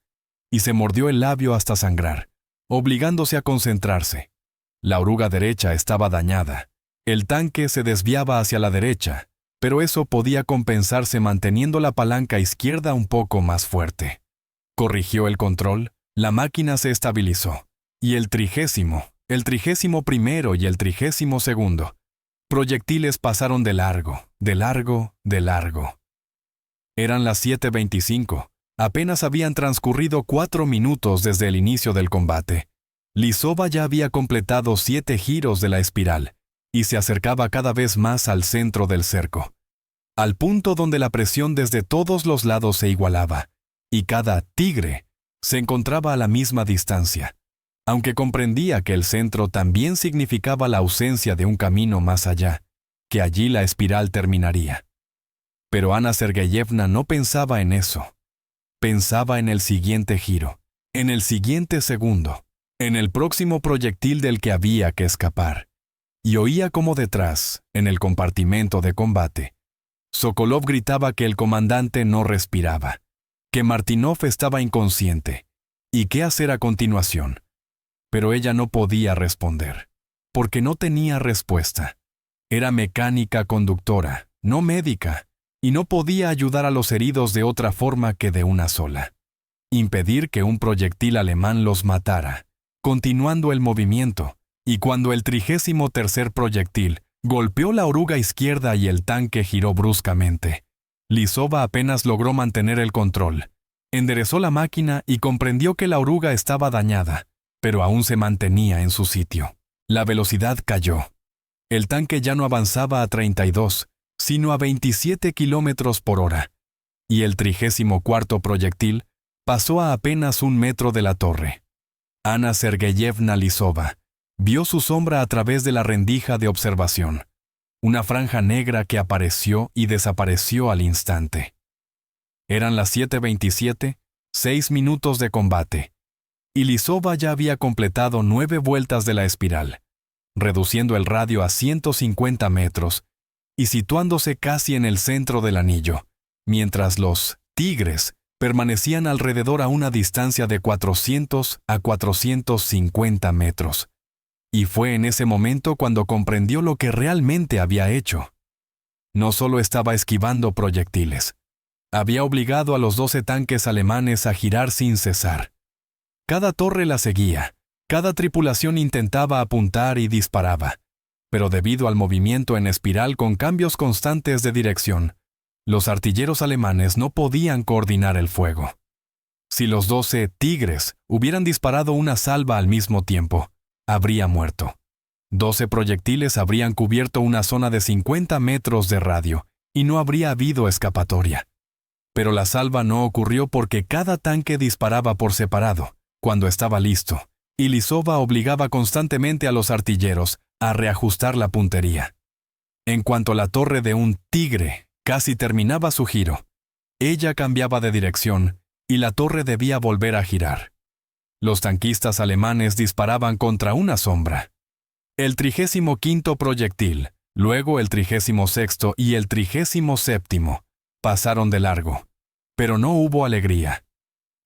Y se mordió el labio hasta sangrar, obligándose a concentrarse. La oruga derecha estaba dañada. El tanque se desviaba hacia la derecha, pero eso podía compensarse manteniendo la palanca izquierda un poco más fuerte. Corrigió el control, la máquina se estabilizó. Y el 30º, el 31º y el 32º proyectiles pasaron de largo, de largo, de largo. Eran las 7:25. Apenas habían transcurrido 4 minutos desde el inicio del combate. Lisova ya había completado 7 giros de la espiral y se acercaba cada vez más al centro del cerco, al punto donde la presión desde todos los lados se igualaba, y cada tigre se encontraba a la misma distancia, aunque comprendía que el centro también significaba la ausencia de un camino más allá, que allí la espiral terminaría. Pero Anna Sergeyevna no pensaba en eso. Pensaba en el siguiente giro, en el siguiente segundo, en el próximo proyectil del que había que escapar. Y oía como detrás, en el compartimento de combate, Sokolov gritaba que el comandante no respiraba, que Martinov estaba inconsciente, y qué hacer a continuación. Pero ella no podía responder, porque no tenía respuesta. Era mecánica conductora, no médica, y no podía ayudar a los heridos de otra forma que de una sola: impedir que un proyectil alemán los matara, continuando el movimiento, y cuando el 33º proyectil golpeó la oruga izquierda y el tanque giró bruscamente, Lisova apenas logró mantener el control. Enderezó la máquina y comprendió que la oruga estaba dañada, pero aún se mantenía en su sitio. La velocidad cayó. El tanque ya no avanzaba a 32, sino a 27 kilómetros por hora, y el 34º proyectil pasó a apenas 1 metro de la torre. Anna Sergeyevna Lisova vio su sombra a través de la rendija de observación, una franja negra que apareció y desapareció al instante. Eran las 7:27, 6 minutos de combate, y Lisova ya había completado 9 vueltas de la espiral, reduciendo el radio a 150 metros, y situándose casi en el centro del anillo, mientras los tigres permanecían alrededor a una distancia de 400 a 450 metros. Y fue en ese momento cuando comprendió lo que realmente había hecho. No solo estaba esquivando proyectiles, había obligado a los 12 tanques alemanes a girar sin cesar. Cada torre la seguía, cada tripulación intentaba apuntar y disparaba, pero debido al movimiento en espiral con cambios constantes de dirección, los artilleros alemanes no podían coordinar el fuego. Si los 12 tigres hubieran disparado una salva al mismo tiempo, habría muerto. 12 proyectiles habrían cubierto una zona de 50 metros de radio y no habría habido escapatoria. Pero la salva no ocurrió porque cada tanque disparaba por separado, cuando estaba listo, y Lisova obligaba constantemente a los artilleros a reajustar la puntería. En cuanto la torre de un tigre casi terminaba su giro, ella cambiaba de dirección y la torre debía volver a girar. Los tanquistas alemanes disparaban contra una sombra. El 35º proyectil, luego el 36º y el 37º pasaron de largo, pero no hubo alegría.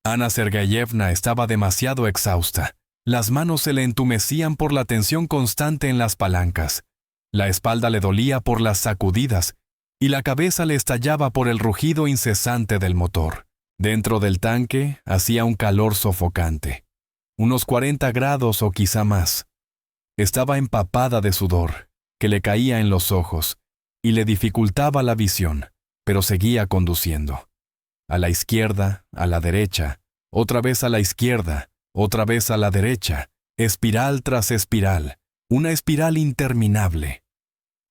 Anna Sergeyevna estaba demasiado exhausta. Las manos se le entumecían por la tensión constante en las palancas. La espalda le dolía por las sacudidas y la cabeza le estallaba por el rugido incesante del motor. Dentro del tanque hacía un calor sofocante, unos 40 grados o quizá más. Estaba empapada de sudor, que le caía en los ojos y le dificultaba la visión, pero seguía conduciendo. a la izquierda, a la derecha, otra vez a la izquierda, otra vez a la derecha, espiral tras espiral, una espiral interminable.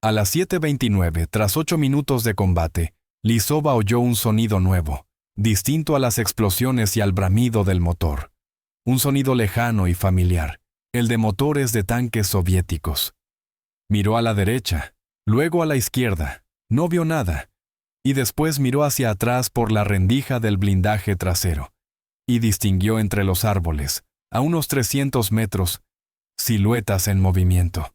A las 7:29, tras 8 minutos de combate, Lisova oyó un sonido nuevo, distinto a las explosiones y al bramido del motor. Un sonido lejano y familiar, el de motores de tanques soviéticos. Miró a la derecha, luego a la izquierda, no vio nada, y después miró hacia atrás por la rendija del blindaje trasero, y distinguió entre los árboles, a unos 300 metros, siluetas en movimiento.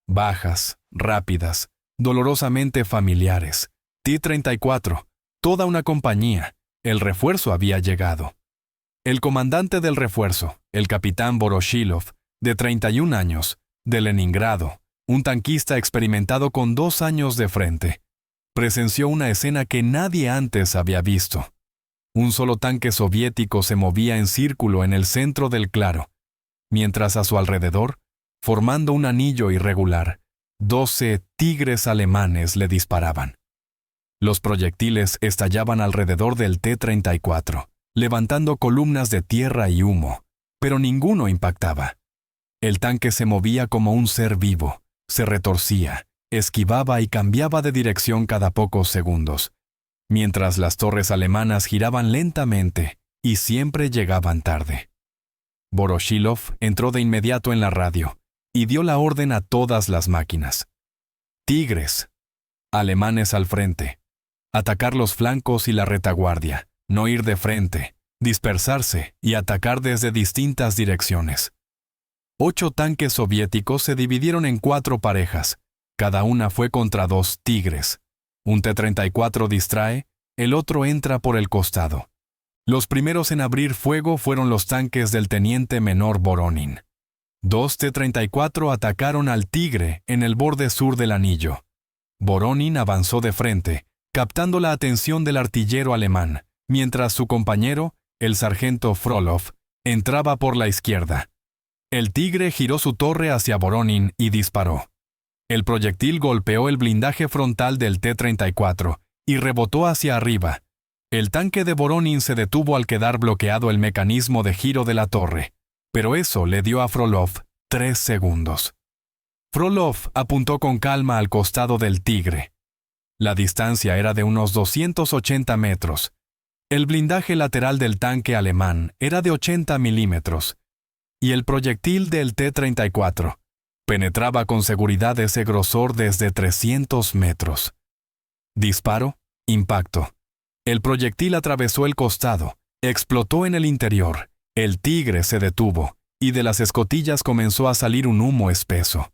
Bajas, rápidas, dolorosamente familiares. T-34, toda una compañía. El refuerzo había llegado. El comandante del refuerzo, el capitán Voroshilov, de 31 años, de Leningrado, un tanquista experimentado con 2 años de frente, presenció una escena que nadie antes había visto. Un solo tanque soviético se movía en círculo en el centro del claro, mientras a su alrededor, formando un anillo irregular, 12 tigres alemanes le disparaban. Los proyectiles estallaban alrededor del T-34, levantando columnas de tierra y humo, pero ninguno impactaba. El tanque se movía como un ser vivo, se retorcía, esquivaba y cambiaba de dirección cada pocos segundos, mientras las torres alemanas giraban lentamente y siempre llegaban tarde. Voroshilov entró de inmediato en la radio y dio la orden a todas las máquinas. Tigres. Alemanes al frente. Atacar los flancos y la retaguardia, no ir de frente, dispersarse y atacar desde distintas direcciones. 8 tanques soviéticos se dividieron en 4 parejas, cada una fue contra 2 tigres. Un T-34 distrae, el otro entra por el costado. Los primeros en abrir fuego fueron los tanques del teniente menor Voronin. 2 T-34 atacaron al Tigre en el borde sur del anillo. Voronin avanzó de frente, captando la atención del artillero alemán, mientras su compañero, el sargento Frolov, entraba por la izquierda. El Tigre giró su torre hacia Voronin y disparó. El proyectil golpeó el blindaje frontal del T-34 y rebotó hacia arriba. El tanque de Voronin se detuvo al quedar bloqueado el mecanismo de giro de la torre, pero eso le dio a Frolov 3 segundos. Frolov apuntó con calma al costado del Tigre. La distancia era de unos 280 metros. El blindaje lateral del tanque alemán era de 80 milímetros, y el proyectil del T-34 penetraba con seguridad ese grosor desde 300 metros. Disparo, impacto. El proyectil atravesó el costado, explotó en el interior, el Tigre se detuvo, y de las escotillas comenzó a salir un humo espeso.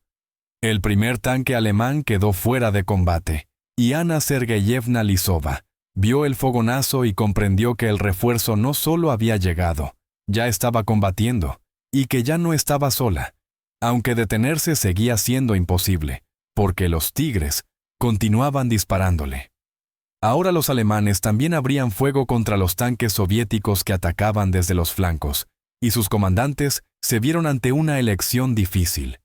El primer tanque alemán quedó fuera de combate, y Ana Sergeyevna Lisova vio el fogonazo y comprendió que el refuerzo no solo había llegado, ya estaba combatiendo, y que ya no estaba sola, aunque detenerse seguía siendo imposible, porque los tigres continuaban disparándole. Ahora los alemanes también abrían fuego contra los tanques soviéticos que atacaban desde los flancos, y sus comandantes se vieron ante una elección difícil: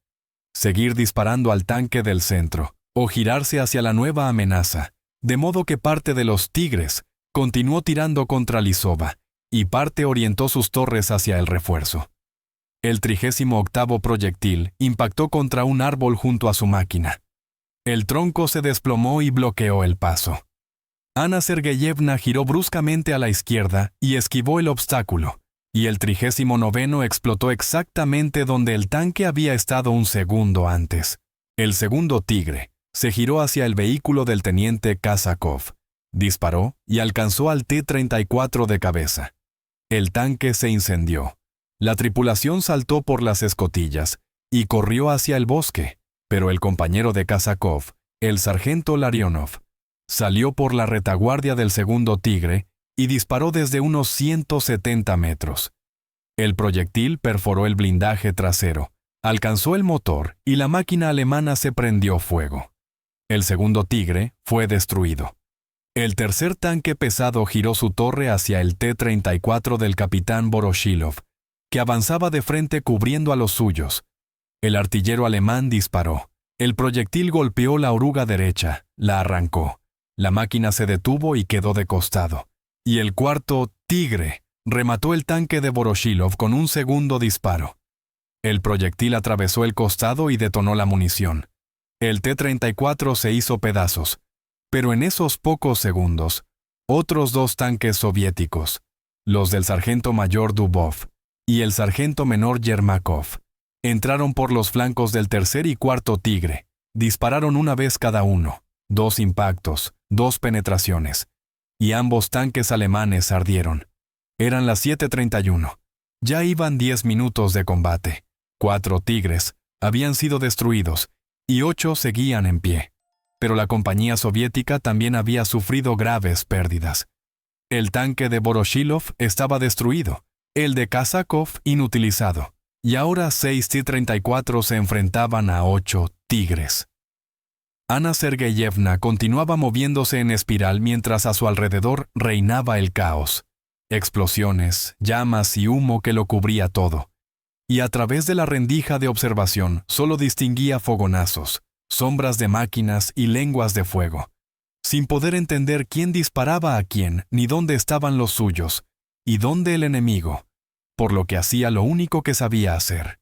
seguir disparando al tanque del centro, o girarse hacia la nueva amenaza, de modo que parte de los tigres continuó tirando contra Lisova, y parte orientó sus torres hacia el refuerzo. El 38º proyectil impactó contra un árbol junto a su máquina. El tronco se desplomó y bloqueó el paso. Ana Sergeyevna giró bruscamente a la izquierda y esquivó el obstáculo, y el 39º explotó exactamente donde el tanque había estado un segundo antes. El segundo Tigre se giró hacia el vehículo del teniente Kazakov, disparó y alcanzó al T-34 de cabeza. El tanque se incendió. La tripulación saltó por las escotillas y corrió hacia el bosque, pero el compañero de Kazakov, el sargento Larionov, salió por la retaguardia del segundo Tigre y disparó desde unos 170 metros. El proyectil perforó el blindaje trasero, alcanzó el motor y la máquina alemana se prendió fuego. El segundo Tigre fue destruido. El tercer tanque pesado giró su torre hacia el T-34 del capitán Voroshilov, que avanzaba de frente cubriendo a los suyos. El artillero alemán disparó. El proyectil golpeó la oruga derecha, la arrancó. La máquina se detuvo y quedó de costado, y el cuarto Tigre remató el tanque de Voroshilov con un segundo disparo. El proyectil atravesó el costado y detonó la munición. El T-34 se hizo pedazos, pero en esos pocos segundos, otros dos tanques soviéticos, los del sargento mayor Dubov y el sargento menor Yermakov, entraron por los flancos del tercer y cuarto Tigre. Dispararon una vez cada uno, 2 impactos, 2 penetraciones, y ambos tanques alemanes ardieron. Eran las 7:31. Ya iban 10 minutos de combate. 4 Tigres habían sido destruidos y 8 seguían en pie. Pero la compañía soviética también había sufrido graves pérdidas. El tanque de Voroshilov estaba destruido, el de Kazakov inutilizado, y ahora 6 T-34 se enfrentaban a 8 Tigres. Ana Sergeyevna continuaba moviéndose en espiral mientras a su alrededor reinaba el caos. Explosiones, llamas y humo que lo cubría todo. Y a través de la rendija de observación solo distinguía fogonazos, sombras de máquinas y lenguas de fuego, sin poder entender quién disparaba a quién ni dónde estaban los suyos, y dónde el enemigo, por lo que hacía lo único que sabía hacer: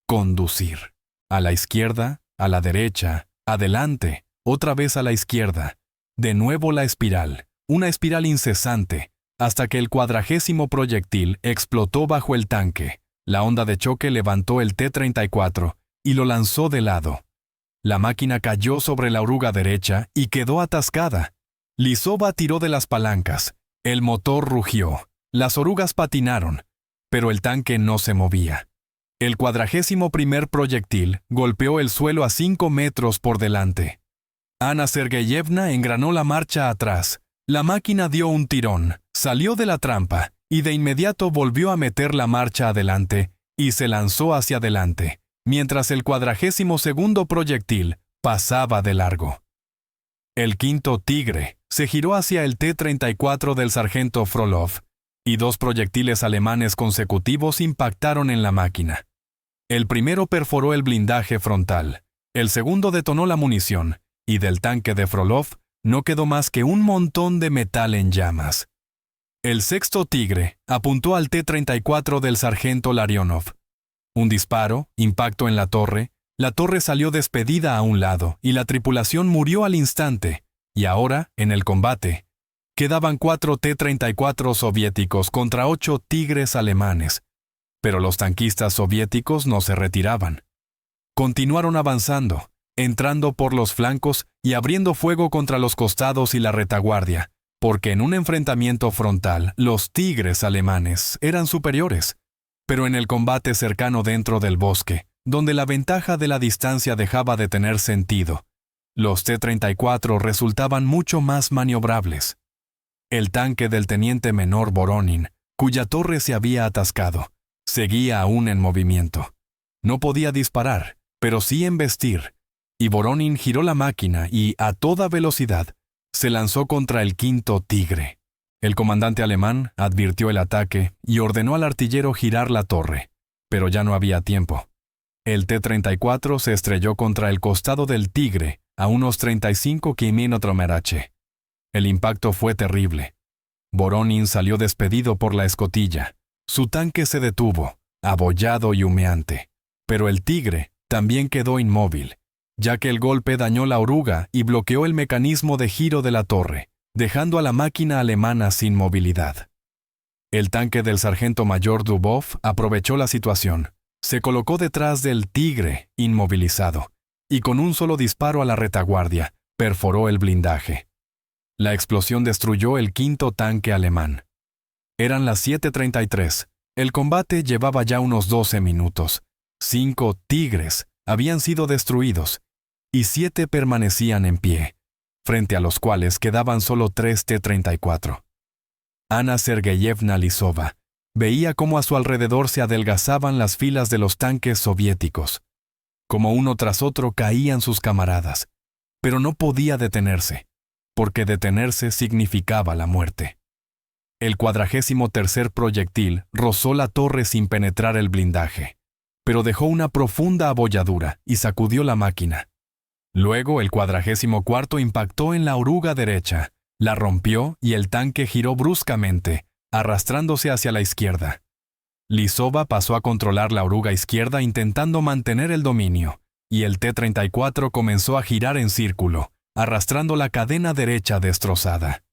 conducir. A la izquierda, a la derecha, adelante, otra vez a la izquierda, de nuevo la espiral, una espiral incesante, hasta que el 40º proyectil explotó bajo el tanque. La onda de choque levantó el T-34 y lo lanzó de lado. La máquina cayó sobre la oruga derecha y quedó atascada. Lisova tiró de las palancas. El motor rugió. Las orugas patinaron, pero el tanque no se movía. El 41º proyectil golpeó el suelo a 5 metros por delante. Ana Sergeyevna engranó la marcha atrás. La máquina dio un tirón, salió de la trampa y de inmediato volvió a meter la marcha adelante y se lanzó hacia adelante, mientras el 42º proyectil pasaba de largo. El quinto Tigre se giró hacia el T-34 del sargento Frolov, y 2 proyectiles alemanes consecutivos impactaron en la máquina. El primero perforó el blindaje frontal, el segundo detonó la munición, y del tanque de Frolov no quedó más que un montón de metal en llamas. El sexto Tigre apuntó al T-34 del sargento Larionov. Un disparo, impacto en la torre salió despedida a un lado y la tripulación murió al instante, y ahora, en el combate, quedaban 4 T-34 soviéticos contra 8 Tigres alemanes, pero los tanquistas soviéticos no se retiraban. Continuaron avanzando, entrando por los flancos y abriendo fuego contra los costados y la retaguardia, porque en un enfrentamiento frontal los Tigres alemanes eran superiores, pero en el combate cercano dentro del bosque, donde la ventaja de la distancia dejaba de tener sentido, los T-34 resultaban mucho más maniobrables. El tanque del teniente menor Voronin, cuya torre se había atascado, seguía aún en movimiento. No podía disparar, pero sí embestir, y Voronin giró la máquina y, a toda velocidad, se lanzó contra el quinto Tigre. El comandante alemán advirtió el ataque y ordenó al artillero girar la torre, pero ya no había tiempo. El T-34 se estrelló contra el costado del Tigre a unos 35 km/h. El impacto fue terrible. Voronin salió despedido por la escotilla. Su tanque se detuvo, abollado y humeante, pero el Tigre también quedó inmóvil, ya que el golpe dañó la oruga y bloqueó el mecanismo de giro de la torre, dejando a la máquina alemana sin movilidad. El tanque del sargento mayor Dubov aprovechó la situación, se colocó detrás del Tigre, inmovilizado, y con un solo disparo a la retaguardia, perforó el blindaje. La explosión destruyó el quinto tanque alemán. Eran las 7:33. El combate llevaba ya unos 12 minutos. 5 Tigres habían sido destruidos, y 7 permanecían en pie, frente a los cuales quedaban solo 3 T-34. Ana Sergeyevna Lisova veía cómo a su alrededor se adelgazaban las filas de los tanques soviéticos, como uno tras otro caían sus camaradas, pero no podía detenerse, porque detenerse significaba la muerte. El 43º proyectil rozó la torre sin penetrar el blindaje, pero dejó una profunda abolladura y sacudió la máquina. Luego el 44º impactó en la oruga derecha, La rompió y el tanque giró bruscamente, arrastrándose hacia la izquierda. Lisova pasó a controlar la oruga izquierda intentando mantener el dominio, y el T-34 comenzó a girar en círculo, arrastrando la cadena derecha destrozada.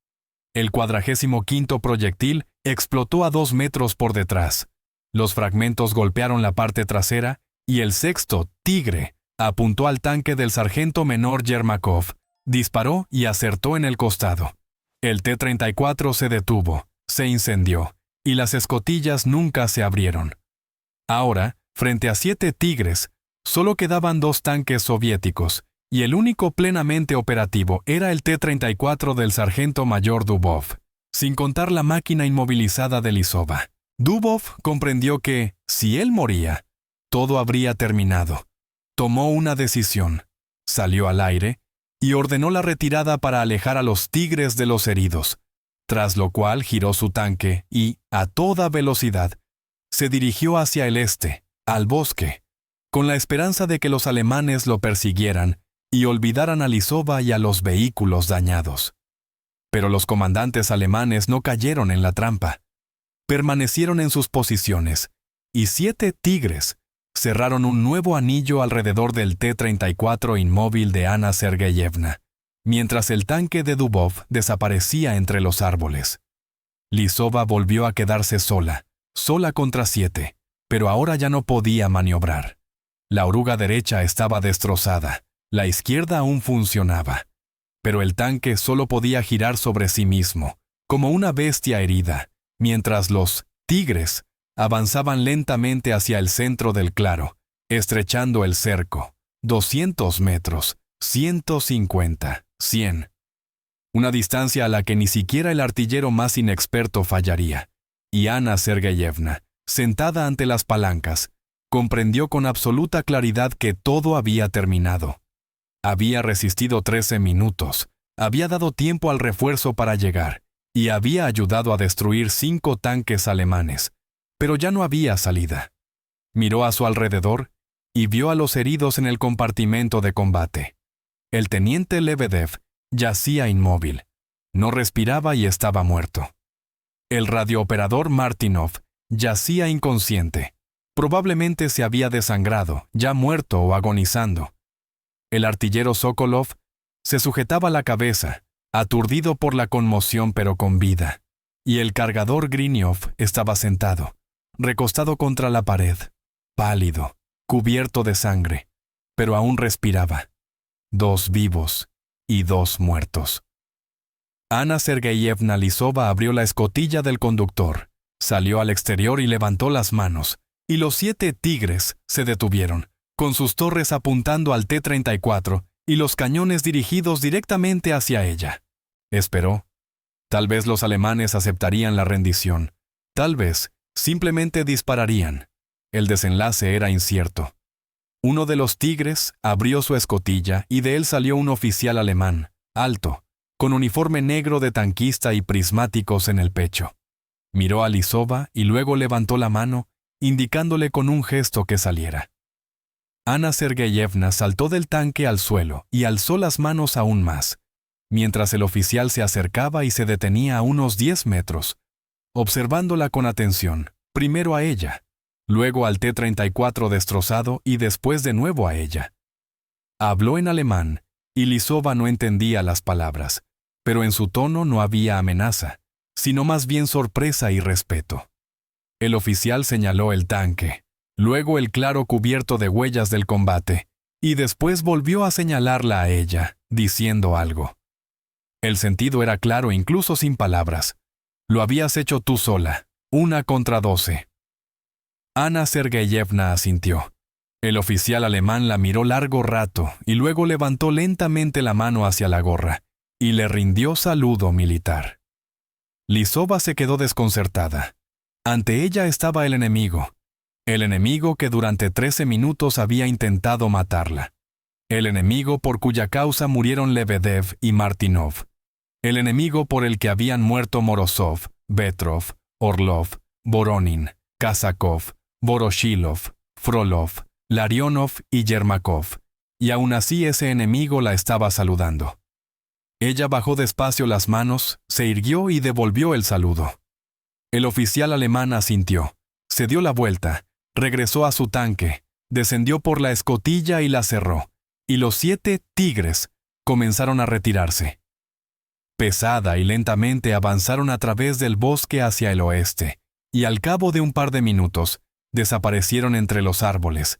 El 45º proyectil explotó a 2 metros por detrás. Los fragmentos golpearon la parte trasera y el sexto, Tigre, apuntó al tanque del sargento menor Yermakov, disparó y acertó en el costado. El T-34 se detuvo, se incendió, y las escotillas nunca se abrieron. Ahora, frente a 7 Tigres, solo quedaban 2 tanques soviéticos, y el único plenamente operativo era el T-34 del sargento mayor Dubov, sin contar la máquina inmovilizada de Lisova. Dubov comprendió que, si él moría, todo habría terminado. Tomó una decisión, salió al aire y ordenó la retirada para alejar a los Tigres de los heridos, tras lo cual giró su tanque y, a toda velocidad, se dirigió hacia el este, al bosque, con la esperanza de que los alemanes lo persiguieran y olvidaran a Lisova y a los vehículos dañados. Pero los comandantes alemanes no cayeron en la trampa. Permanecieron en sus posiciones, y 7 Tigres cerraron un nuevo anillo alrededor del T-34 inmóvil de Ana Sergeyevna, mientras el tanque de Dubov desaparecía entre los árboles. Lisova volvió a quedarse sola contra 7, pero ahora ya no podía maniobrar. La oruga derecha estaba destrozada, la izquierda aún funcionaba, pero el tanque solo podía girar sobre sí mismo, como una bestia herida, mientras los Tigres avanzaban lentamente hacia el centro del claro, estrechando el cerco. 200 metros, 150, 100. Una distancia a la que ni siquiera el artillero más inexperto fallaría. Y Ana Sergeyevna, sentada ante las palancas, comprendió con absoluta claridad que todo había terminado. Había resistido 13 minutos, había dado tiempo al refuerzo para llegar, y había ayudado a destruir 5 tanques alemanes, pero ya no había salida. Miró a su alrededor y vio a los heridos en el compartimento de combate. El teniente Lebedev yacía inmóvil, no respiraba y estaba muerto. El radiooperador Martinov yacía inconsciente. Probablemente se había desangrado, ya muerto o agonizando. El artillero Sokolov se sujetaba la cabeza, aturdido por la conmoción pero con vida. Y el cargador Griniov estaba sentado, recostado contra la pared, pálido, cubierto de sangre, pero aún respiraba. 2 vivos y 2 muertos. Ana Sergeyevna Lisova abrió la escotilla del conductor, salió al exterior y levantó las manos, y los 7 Tigres se detuvieron, con sus torres apuntando al T-34 y los cañones dirigidos directamente hacia ella. Esperó. Tal vez los alemanes aceptarían la rendición. Tal vez simplemente dispararían. El desenlace era incierto. Uno de los Tigres abrió su escotilla y de él salió un oficial alemán, alto, con uniforme negro de tanquista y prismáticos en el pecho. Miró a Lisova y luego levantó la mano, indicándole con un gesto que saliera. Ana Sergeyevna saltó del tanque al suelo y alzó las manos aún más, mientras el oficial se acercaba y se detenía a unos 10 metros, observándola con atención, primero a ella, luego al T-34 destrozado y después de nuevo a ella. Habló en alemán, y Lisova no entendía las palabras, pero en su tono no había amenaza, sino más bien sorpresa y respeto. El oficial señaló el tanque, luego el claro cubierto de huellas del combate, y después volvió a señalarla a ella, diciendo algo. El sentido era claro incluso sin palabras. Lo habías hecho tú sola, 1 contra 12. Ana Sergeyevna asintió. El oficial alemán la miró largo rato y luego levantó lentamente la mano hacia la gorra y le rindió saludo militar. Lisova se quedó desconcertada. Ante ella estaba el enemigo que durante 13 minutos había intentado matarla. El enemigo por cuya causa murieron Lebedev y Martinov. El enemigo por el que habían muerto Morozov, Petrov, Orlov, Voronin, Kazakov, Voroshilov, Frolov, Larionov y Yermakov. Y aún así ese enemigo la estaba saludando. Ella bajó despacio las manos, se irguió y devolvió el saludo. El oficial alemán asintió, se dio la vuelta, regresó a su tanque, descendió por la escotilla y la cerró, y los 7 tigres comenzaron a retirarse. Pesada y lentamente avanzaron a través del bosque hacia el oeste, y al cabo de un par de minutos, desaparecieron entre los árboles,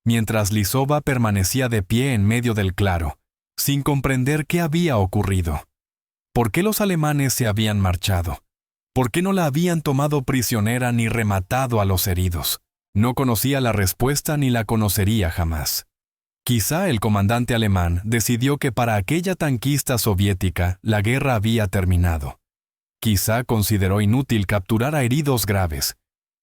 mientras Lisova permanecía de pie en medio del claro, sin comprender qué había ocurrido. ¿Por qué los alemanes se habían marchado? ¿Por qué no la habían tomado prisionera ni rematado a los heridos? No conocía la respuesta ni la conocería jamás. Quizá el comandante alemán decidió que para aquella tanquista soviética la guerra había terminado. Quizá consideró inútil capturar a heridos graves.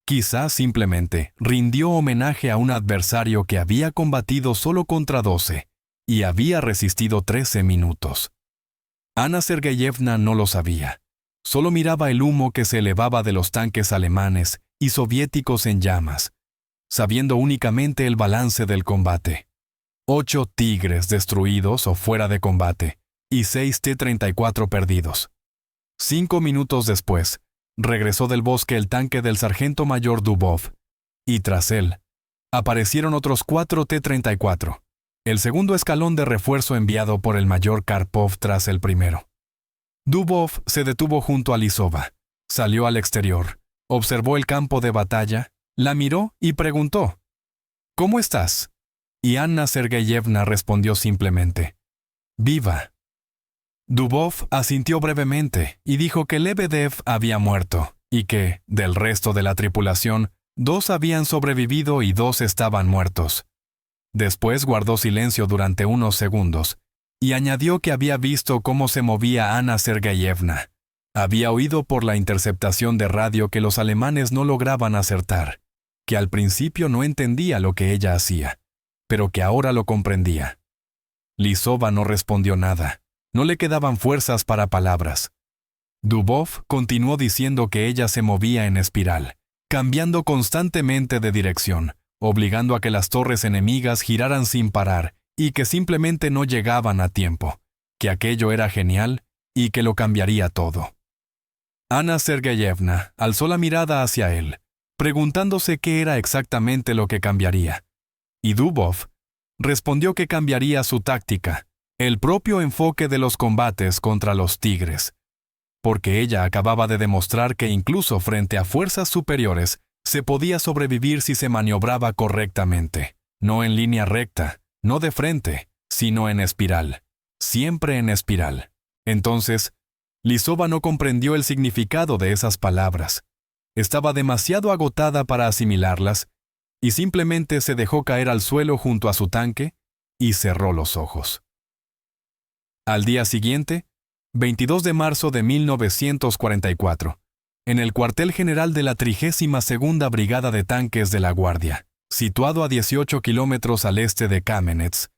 Quizá simplemente rindió homenaje a un adversario que había combatido solo contra 12 y había resistido 13 minutos. Ana Sergeyevna no lo sabía. Solo miraba el humo que se elevaba de los tanques alemanes y soviéticos en llamas, sabiendo únicamente el balance del combate. 8 tigres destruidos o fuera de combate y 6 T-34 perdidos. 5 minutos después, regresó del bosque el tanque del sargento mayor Dubov, y tras él, aparecieron otros 4 T-34, el segundo escalón de refuerzo enviado por el mayor Karpov tras el primero. Dubov se detuvo junto a Lisova, salió al exterior, observó el campo de batalla, la miró y preguntó, «¿Cómo estás?» Y Anna Sergeyevna respondió simplemente, «Viva». Dubov asintió brevemente y dijo que Lebedev había muerto y que, del resto de la tripulación, 2 habían sobrevivido y 2 estaban muertos. Después guardó silencio durante unos segundos y añadió que había visto cómo se movía Anna Sergeyevna. Había oído por la interceptación de radio que los alemanes no lograban acertar, que al principio no entendía lo que ella hacía, pero que ahora lo comprendía. Lisova no respondió nada. No le quedaban fuerzas para palabras. Dubov continuó diciendo que ella se movía en espiral, cambiando constantemente de dirección, obligando a que las torres enemigas giraran sin parar y que simplemente no llegaban a tiempo, que aquello era genial y que lo cambiaría todo. Ana Sergeyevna alzó la mirada hacia él, preguntándose qué era exactamente lo que cambiaría. Y Dubov respondió que cambiaría su táctica, el propio enfoque de los combates contra los tigres, porque ella acababa de demostrar que incluso frente a fuerzas superiores se podía sobrevivir si se maniobraba correctamente, no en línea recta, no de frente, sino en espiral, siempre en espiral. Entonces, Lisova no comprendió el significado de esas palabras. Estaba demasiado agotada para asimilarlas y simplemente se dejó caer al suelo junto a su tanque y cerró los ojos. Al día siguiente, 22 de marzo de 1944, en el cuartel general de la 32ª Brigada de Tanques de la Guardia, situado a 18 kilómetros al este de Kamenets,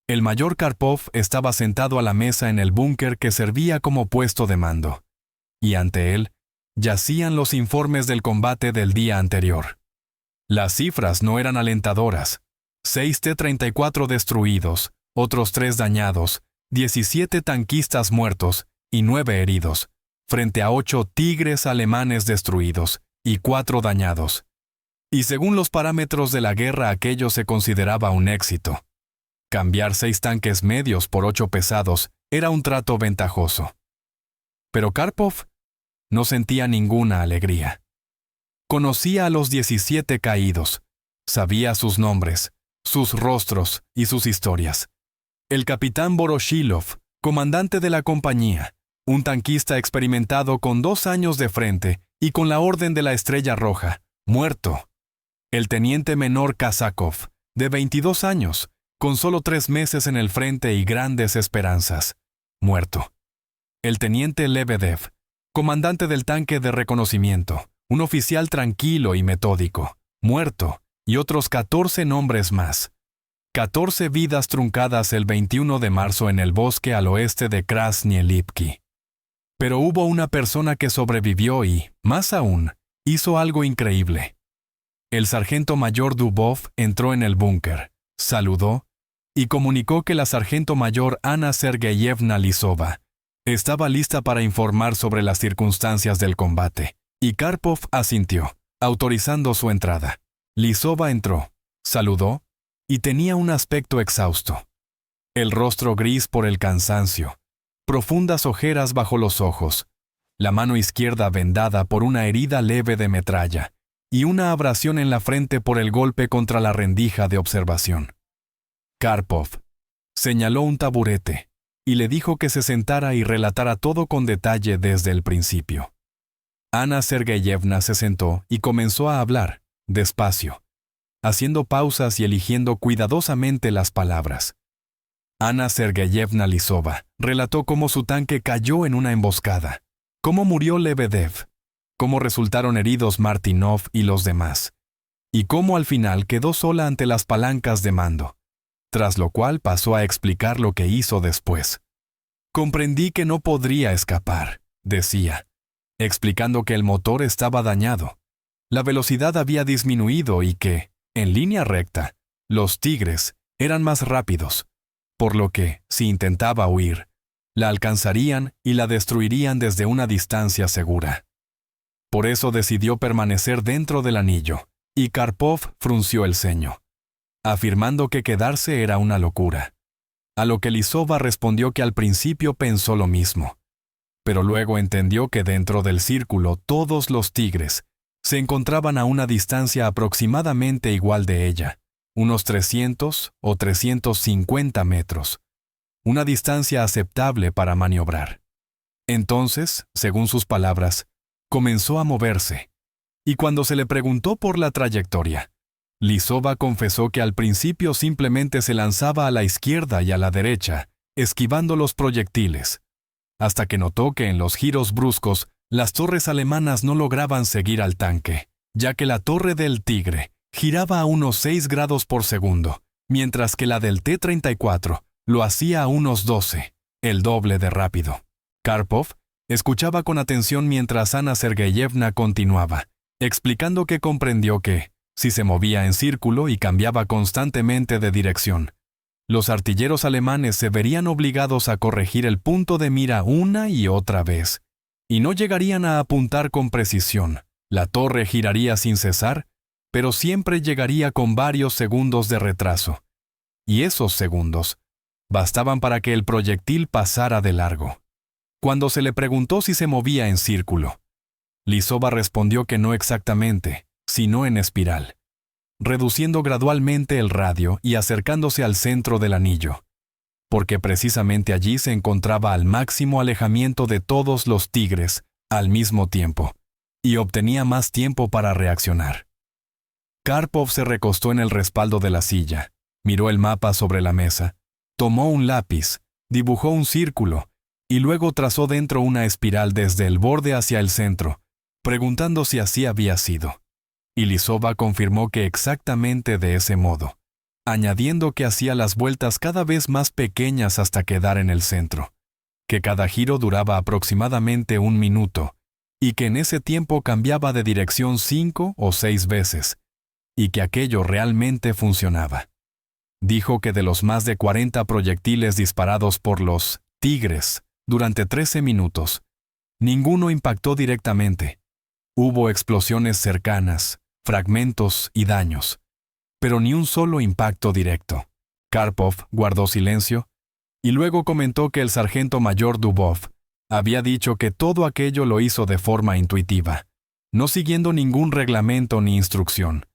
el mayor Karpov estaba sentado a la mesa en el búnker que servía como puesto de mando, y ante él yacían los informes del combate del día anterior. Las cifras no eran alentadoras: 6 T-34 destruidos, otros 3 dañados, 17 tanquistas muertos y 9 heridos, frente a 8 tigres alemanes destruidos y 4 dañados. Y según los parámetros de la guerra, aquello se consideraba un éxito. Cambiar 6 tanques medios por 8 pesados era un trato ventajoso. Pero Karpov no sentía ninguna alegría. Conocía a los 17 caídos, sabía sus nombres, sus rostros y sus historias. El capitán Voroshilov, comandante de la compañía, un tanquista experimentado con 2 años de frente y con la Orden de la Estrella Roja, muerto. El teniente menor Kazakov, de 22 años, con solo 3 meses en el frente y grandes esperanzas, muerto. El teniente Lebedev, comandante del tanque de reconocimiento, un oficial tranquilo y metódico, muerto, y otros 14 nombres más. 14 vidas truncadas el 21 de marzo en el bosque al oeste de Krasny-Lipki. Pero hubo una persona que sobrevivió y, más aún, hizo algo increíble. El sargento mayor Dubov entró en el búnker, saludó y comunicó que la sargento mayor Ana Sergeyevna Lisova Estaba lista para informar sobre las circunstancias del combate, y Karpov asintió, autorizando su entrada. Lisova entró, saludó, y tenía un aspecto exhausto. El rostro gris por el cansancio, profundas ojeras bajo los ojos, la mano izquierda vendada por una herida leve de metralla, y una abrasión en la frente por el golpe contra la rendija de observación. Karpov señaló un taburete y le dijo que se sentara y relatara todo con detalle desde el principio. Ana Sergeyevna se sentó y comenzó a hablar, despacio, haciendo pausas y eligiendo cuidadosamente las palabras. Ana Sergeyevna Lisova relató cómo su tanque cayó en una emboscada, cómo murió Lebedev, cómo resultaron heridos Martinov y los demás, y cómo al final quedó sola ante las palancas de mando, tras lo cual pasó a explicar lo que hizo después. Comprendí que no podría escapar, decía, explicando que el motor estaba dañado, la velocidad había disminuido y que, en línea recta, los Tigres eran más rápidos, por lo que, si intentaba huir, la alcanzarían y la destruirían desde una distancia segura. Por eso decidió permanecer dentro del anillo, y Karpov frunció el ceño, afirmando que quedarse era una locura. A lo que Lisova respondió que al principio pensó lo mismo, pero luego entendió que dentro del círculo todos los Tigres se encontraban a una distancia aproximadamente igual de ella, unos 300 o 350 metros, una distancia aceptable para maniobrar. Entonces, según sus palabras, comenzó a moverse, y cuando se le preguntó por la trayectoria, Lisova confesó que al principio simplemente se lanzaba a la izquierda y a la derecha, esquivando los proyectiles, hasta que notó que en los giros bruscos las torres alemanas no lograban seguir al tanque, ya que la torre del Tigre giraba a unos 6 grados por segundo, mientras que la del T-34 lo hacía a unos 12, el doble de rápido. Karpov escuchaba con atención mientras Ana Sergeyevna continuaba, explicando que comprendió que, si se movía en círculo y cambiaba constantemente de dirección, los artilleros alemanes se verían obligados a corregir el punto de mira una y otra vez, y no llegarían a apuntar con precisión. La torre giraría sin cesar, pero siempre llegaría con varios segundos de retraso, y esos segundos bastaban para que el proyectil pasara de largo. Cuando se le preguntó si se movía en círculo, Lisova respondió que no exactamente, sino en espiral, reduciendo gradualmente el radio y acercándose al centro del anillo, porque precisamente allí se encontraba al máximo alejamiento de todos los Tigres al mismo tiempo, y obtenía más tiempo para reaccionar. Karpov se recostó en el respaldo de la silla, miró el mapa sobre la mesa, tomó un lápiz, dibujó un círculo, y luego trazó dentro una espiral desde el borde hacia el centro, preguntando si así había sido. Y Lisova confirmó que exactamente de ese modo, añadiendo que hacía las vueltas cada vez más pequeñas hasta quedar en el centro, que cada giro duraba aproximadamente 1 minuto, y que en ese tiempo cambiaba de dirección 5 o 6 veces, y que aquello realmente funcionaba. Dijo que de los más de 40 proyectiles disparados por los Tigres durante 13 minutos, ninguno impactó directamente. Hubo explosiones cercanas, fragmentos y daños, pero ni un solo impacto directo. Karpov guardó silencio y luego comentó que el sargento mayor Dubov había dicho que todo aquello lo hizo de forma intuitiva, no siguiendo ningún reglamento ni instrucción,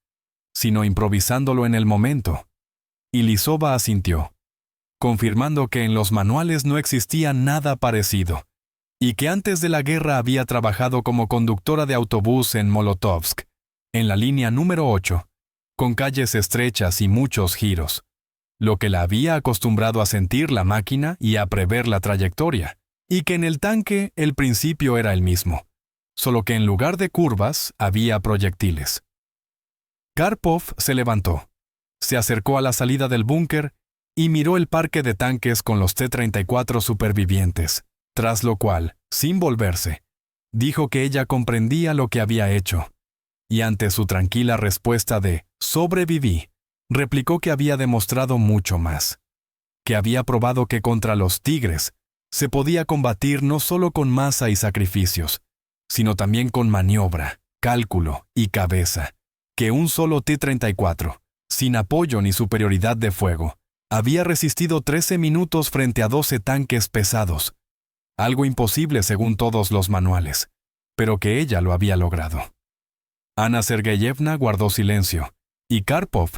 sino improvisándolo en el momento. Y Lisova asintió, confirmando que en los manuales no existía nada parecido, y que antes de la guerra había trabajado como conductora de autobús en Molotovsk, en la línea número 8, con calles estrechas y muchos giros, lo que la había acostumbrado a sentir la máquina y a prever la trayectoria, y que en el tanque el principio era el mismo, solo que en lugar de curvas había proyectiles. Karpov se levantó, se acercó a la salida del búnker y miró el parque de tanques con los T-34 supervivientes, tras lo cual, sin volverse, dijo que ella comprendía lo que había hecho, y ante su tranquila respuesta de «sobreviví», replicó que había demostrado mucho más, que había probado que contra los Tigres se podía combatir no solo con masa y sacrificios, sino también con maniobra, cálculo y cabeza, que un solo T-34, sin apoyo ni superioridad de fuego, había resistido 13 minutos frente a 12 tanques pesados, algo imposible según todos los manuales, pero que ella lo había logrado. Ana Sergeyevna guardó silencio, y Karpov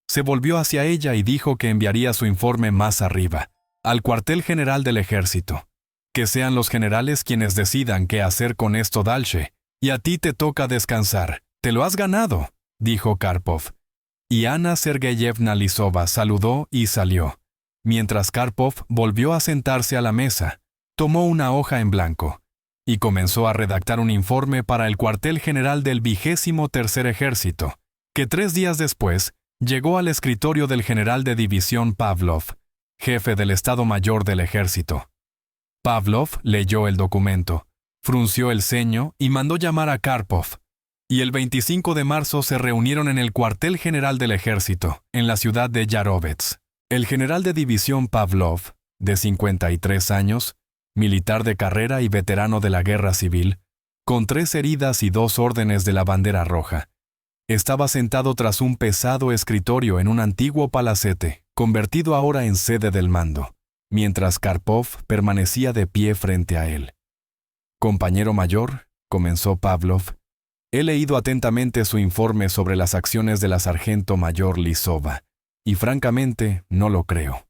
se volvió hacia ella y dijo que enviaría su informe más arriba, al cuartel general del ejército. Que sean los generales quienes decidan qué hacer con esto, Dalche, y a ti te toca descansar. Te lo has ganado, dijo Karpov. Y Ana Sergeyevna Lisova saludó y salió. Mientras Karpov volvió a sentarse a la mesa, tomó una hoja en blanco y comenzó a redactar un informe para el cuartel general del 23º Ejército, que 3 días después llegó al escritorio del general de división Pavlov, jefe del Estado Mayor del Ejército. Pavlov leyó el documento, frunció el ceño y mandó llamar a Karpov. Y el 25 de marzo se reunieron en el cuartel general del ejército, en la ciudad de Yarovets. El general de división Pavlov, de 53 años, militar de carrera y veterano de la guerra civil, con 3 heridas y 2 órdenes de la bandera roja, estaba sentado tras un pesado escritorio en un antiguo palacete, convertido ahora en sede del mando, mientras Karpov permanecía de pie frente a él. «Compañero mayor», comenzó Pavlov, «he leído atentamente su informe sobre las acciones de la sargento mayor Lisova, y francamente no lo creo.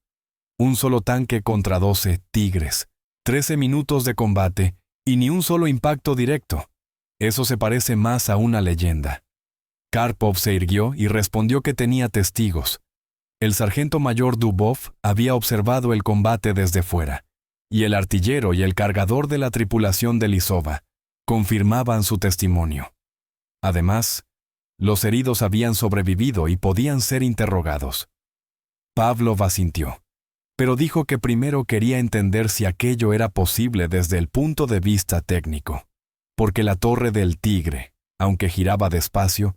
Un solo tanque contra 12 tigres, 13 minutos de combate y ni un solo impacto directo. Eso se parece más a una leyenda». Karpov se irguió y respondió que tenía testigos. El sargento mayor Dubov había observado el combate desde fuera, y el artillero y el cargador de la tripulación de Lisova confirmaban su testimonio. Además, los heridos habían sobrevivido y podían ser interrogados. Pavlov asintió, pero dijo que primero quería entender si aquello era posible desde el punto de vista técnico, porque la torre del Tigre, aunque giraba despacio,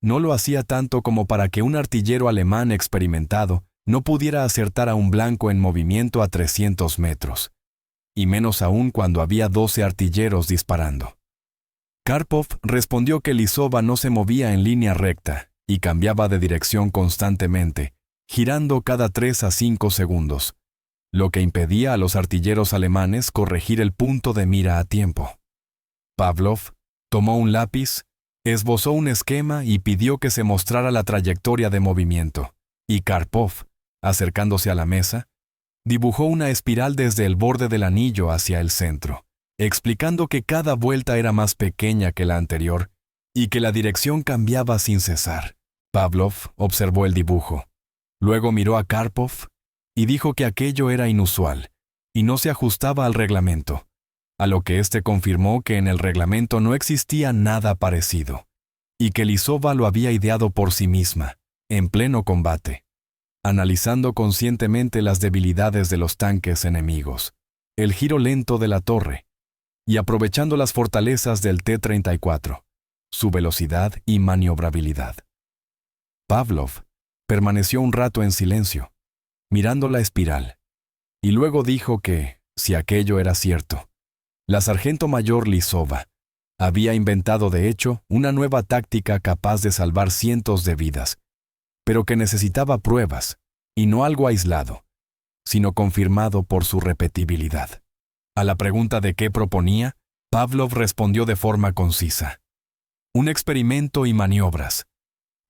no lo hacía tanto como para que un artillero alemán experimentado no pudiera acertar a un blanco en movimiento a 300 metros, y menos aún cuando había 12 artilleros disparando. Karpov respondió que Lisova no se movía en línea recta y cambiaba de dirección constantemente, girando cada 3 a 5 segundos, lo que impedía a los artilleros alemanes corregir el punto de mira a tiempo. Pavlov tomó un lápiz, esbozó un esquema y pidió que se mostrara la trayectoria de movimiento, y Karpov, acercándose a la mesa, dibujó una espiral desde el borde del anillo hacia el centro, explicando que cada vuelta era más pequeña que la anterior y que la dirección cambiaba sin cesar. Pavlov observó el dibujo. Luego miró a Karpov y dijo que aquello era inusual y no se ajustaba al reglamento, a lo que éste confirmó que en el reglamento no existía nada parecido, y que Lisova lo había ideado por sí misma, en pleno combate, analizando conscientemente las debilidades de los tanques enemigos, el giro lento de la torre, y aprovechando las fortalezas del T-34, su velocidad y maniobrabilidad. Pavlov permaneció un rato en silencio, mirando la espiral, y luego dijo que, si aquello era cierto, la sargento mayor Lisova había inventado de hecho una nueva táctica capaz de salvar cientos de vidas, pero que necesitaba pruebas, y no algo aislado, sino confirmado por su repetibilidad. A la pregunta de qué proponía, Pavlov respondió de forma concisa: un experimento y maniobras.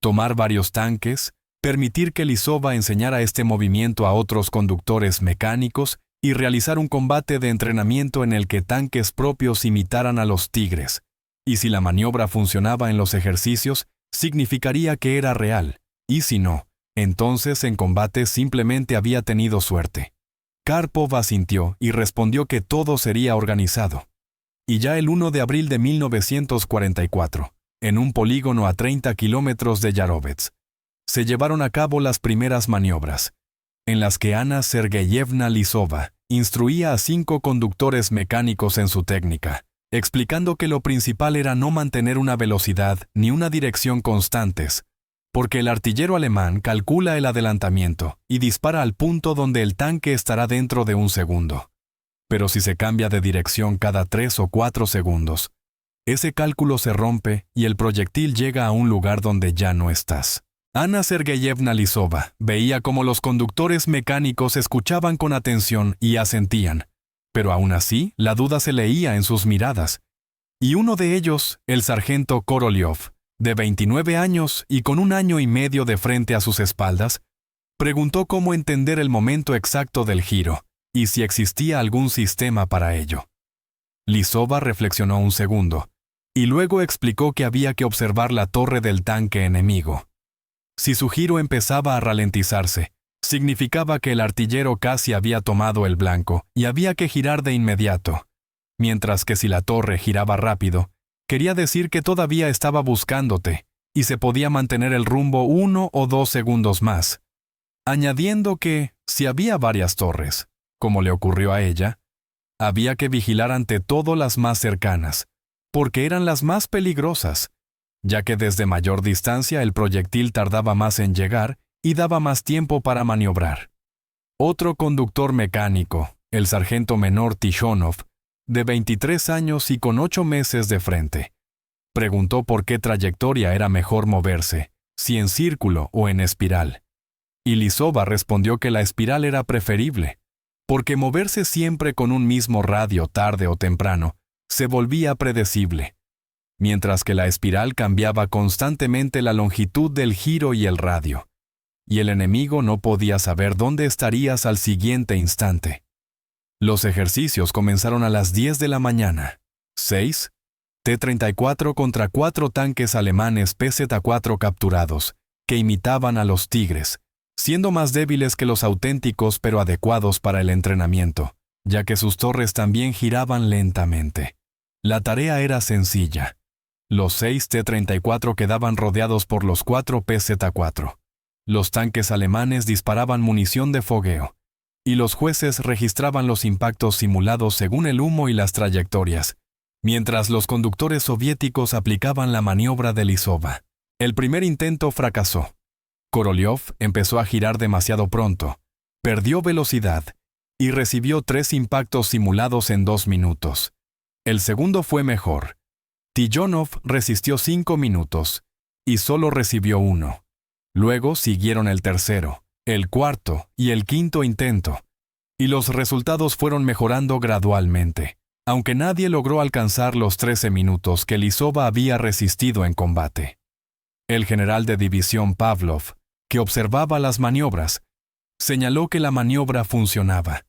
Tomar varios tanques, permitir que Lisova enseñara este movimiento a otros conductores mecánicos y realizar un combate de entrenamiento en el que tanques propios imitaran a los tigres. Y si la maniobra funcionaba en los ejercicios, significaría que era real, y si no, entonces en combate simplemente había tenido suerte. Karpov asintió y respondió que todo sería organizado. Y ya el 1 de abril de 1944, en un polígono a 30 kilómetros de Yarovets, se llevaron a cabo las primeras maniobras, en las que Ana Sergeyevna Lisova instruía a 5 conductores mecánicos en su técnica, explicando que lo principal era no mantener una velocidad ni una dirección constantes, porque el artillero alemán calcula el adelantamiento y dispara al punto donde el tanque estará dentro de un segundo. Pero si se cambia de dirección cada 3 o 4 segundos, ese cálculo se rompe y el proyectil llega a un lugar donde ya no estás. Ana Sergeyevna Lisova veía cómo los conductores mecánicos escuchaban con atención y asentían, pero aún así la duda se leía en sus miradas. Y uno de ellos, el sargento Korolev, de 29 años y con 1 año y medio de frente a sus espaldas, preguntó cómo entender el momento exacto del giro y si existía algún sistema para ello. Lisova reflexionó un segundo y luego explicó que había que observar la torre del tanque enemigo. Si su giro empezaba a ralentizarse, significaba que el artillero casi había tomado el blanco y había que girar de inmediato, mientras que si la torre giraba rápido, quería decir que todavía estaba buscándote y se podía mantener el rumbo 1 o 2 segundos más, añadiendo que, si había varias torres, como le ocurrió a ella, había que vigilar ante todo las más cercanas, porque eran las más peligrosas, ya que desde mayor distancia el proyectil tardaba más en llegar y daba más tiempo para maniobrar. Otro conductor mecánico, el sargento menor Tikhonov, de 23 años y con 8 meses de frente, preguntó por qué trayectoria era mejor moverse, si en círculo o en espiral. Y Lisova respondió que la espiral era preferible, porque moverse siempre con un mismo radio tarde o temprano se volvía predecible, mientras que la espiral cambiaba constantemente la longitud del giro y el radio, y el enemigo no podía saber dónde estarías al siguiente instante. Los ejercicios comenzaron a las 10 de la mañana. 6. T-34 contra 4 tanques alemanes PZ-4 capturados, que imitaban a los Tigres, siendo más débiles que los auténticos pero adecuados para el entrenamiento, ya que sus torres también giraban lentamente. La tarea era sencilla. Los 6 T-34 quedaban rodeados por los 4 PZ-4. Los tanques alemanes disparaban munición de fogueo, y los jueces registraban los impactos simulados según el humo y las trayectorias, mientras los conductores soviéticos aplicaban la maniobra de Lisova. El primer intento fracasó. Korolev empezó a girar demasiado pronto, perdió velocidad y recibió 3 impactos simulados en 2 minutos. El segundo fue mejor. Tikhonov resistió 5 minutos y solo recibió 1. Luego siguieron el tercero, el cuarto y el quinto intento, y los resultados fueron mejorando gradualmente, aunque nadie logró alcanzar los 13 minutos que Lisova había resistido en combate. El general de división Pavlov, que observaba las maniobras, señaló que la maniobra funcionaba,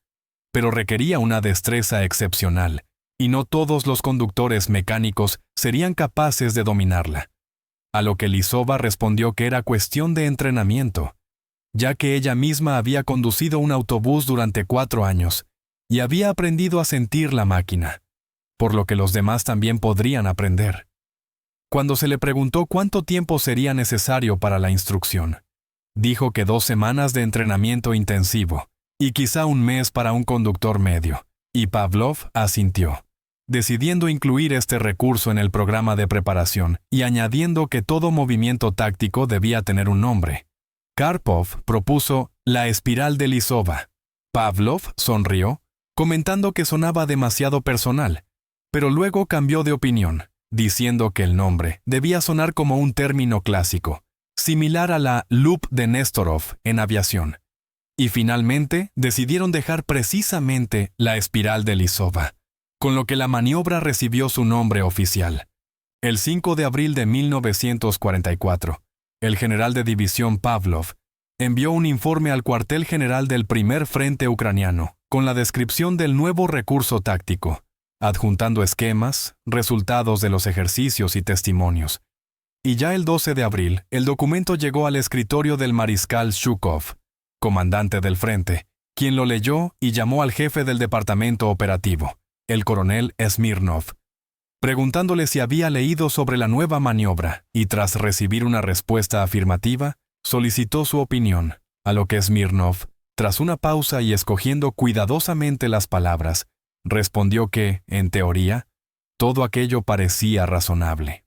pero requería una destreza excepcional, y no todos los conductores mecánicos serían capaces de dominarla. A lo que Lisova respondió que era cuestión de entrenamiento, ya que ella misma había conducido un autobús durante 4 años y había aprendido a sentir la máquina, por lo que los demás también podrían aprender. Cuando se le preguntó cuánto tiempo sería necesario para la instrucción, dijo que 2 semanas de entrenamiento intensivo y quizá 1 mes para un conductor medio, y Pavlov asintió, decidiendo incluir este recurso en el programa de preparación y añadiendo que todo movimiento táctico debía tener un nombre. Karpov propuso la espiral de Lisova. Pavlov sonrió, comentando que sonaba demasiado personal, pero luego cambió de opinión, diciendo que el nombre debía sonar como un término clásico, similar a la loop de Nestorov en aviación. Y finalmente decidieron dejar precisamente la espiral de Lisova, con lo que la maniobra recibió su nombre oficial. El 5 de abril de 1944, el general de división Pavlov envió un informe al cuartel general del primer frente ucraniano con la descripción del nuevo recurso táctico, adjuntando esquemas, resultados de los ejercicios y testimonios. Y ya el 12 de abril, el documento llegó al escritorio del mariscal Zhukov, comandante del frente, quien lo leyó y llamó al jefe del departamento operativo, el coronel Smirnov, preguntándole si había leído sobre la nueva maniobra, y tras recibir una respuesta afirmativa, solicitó su opinión, a lo que Smirnov, tras una pausa y escogiendo cuidadosamente las palabras, respondió que, en teoría, todo aquello parecía razonable.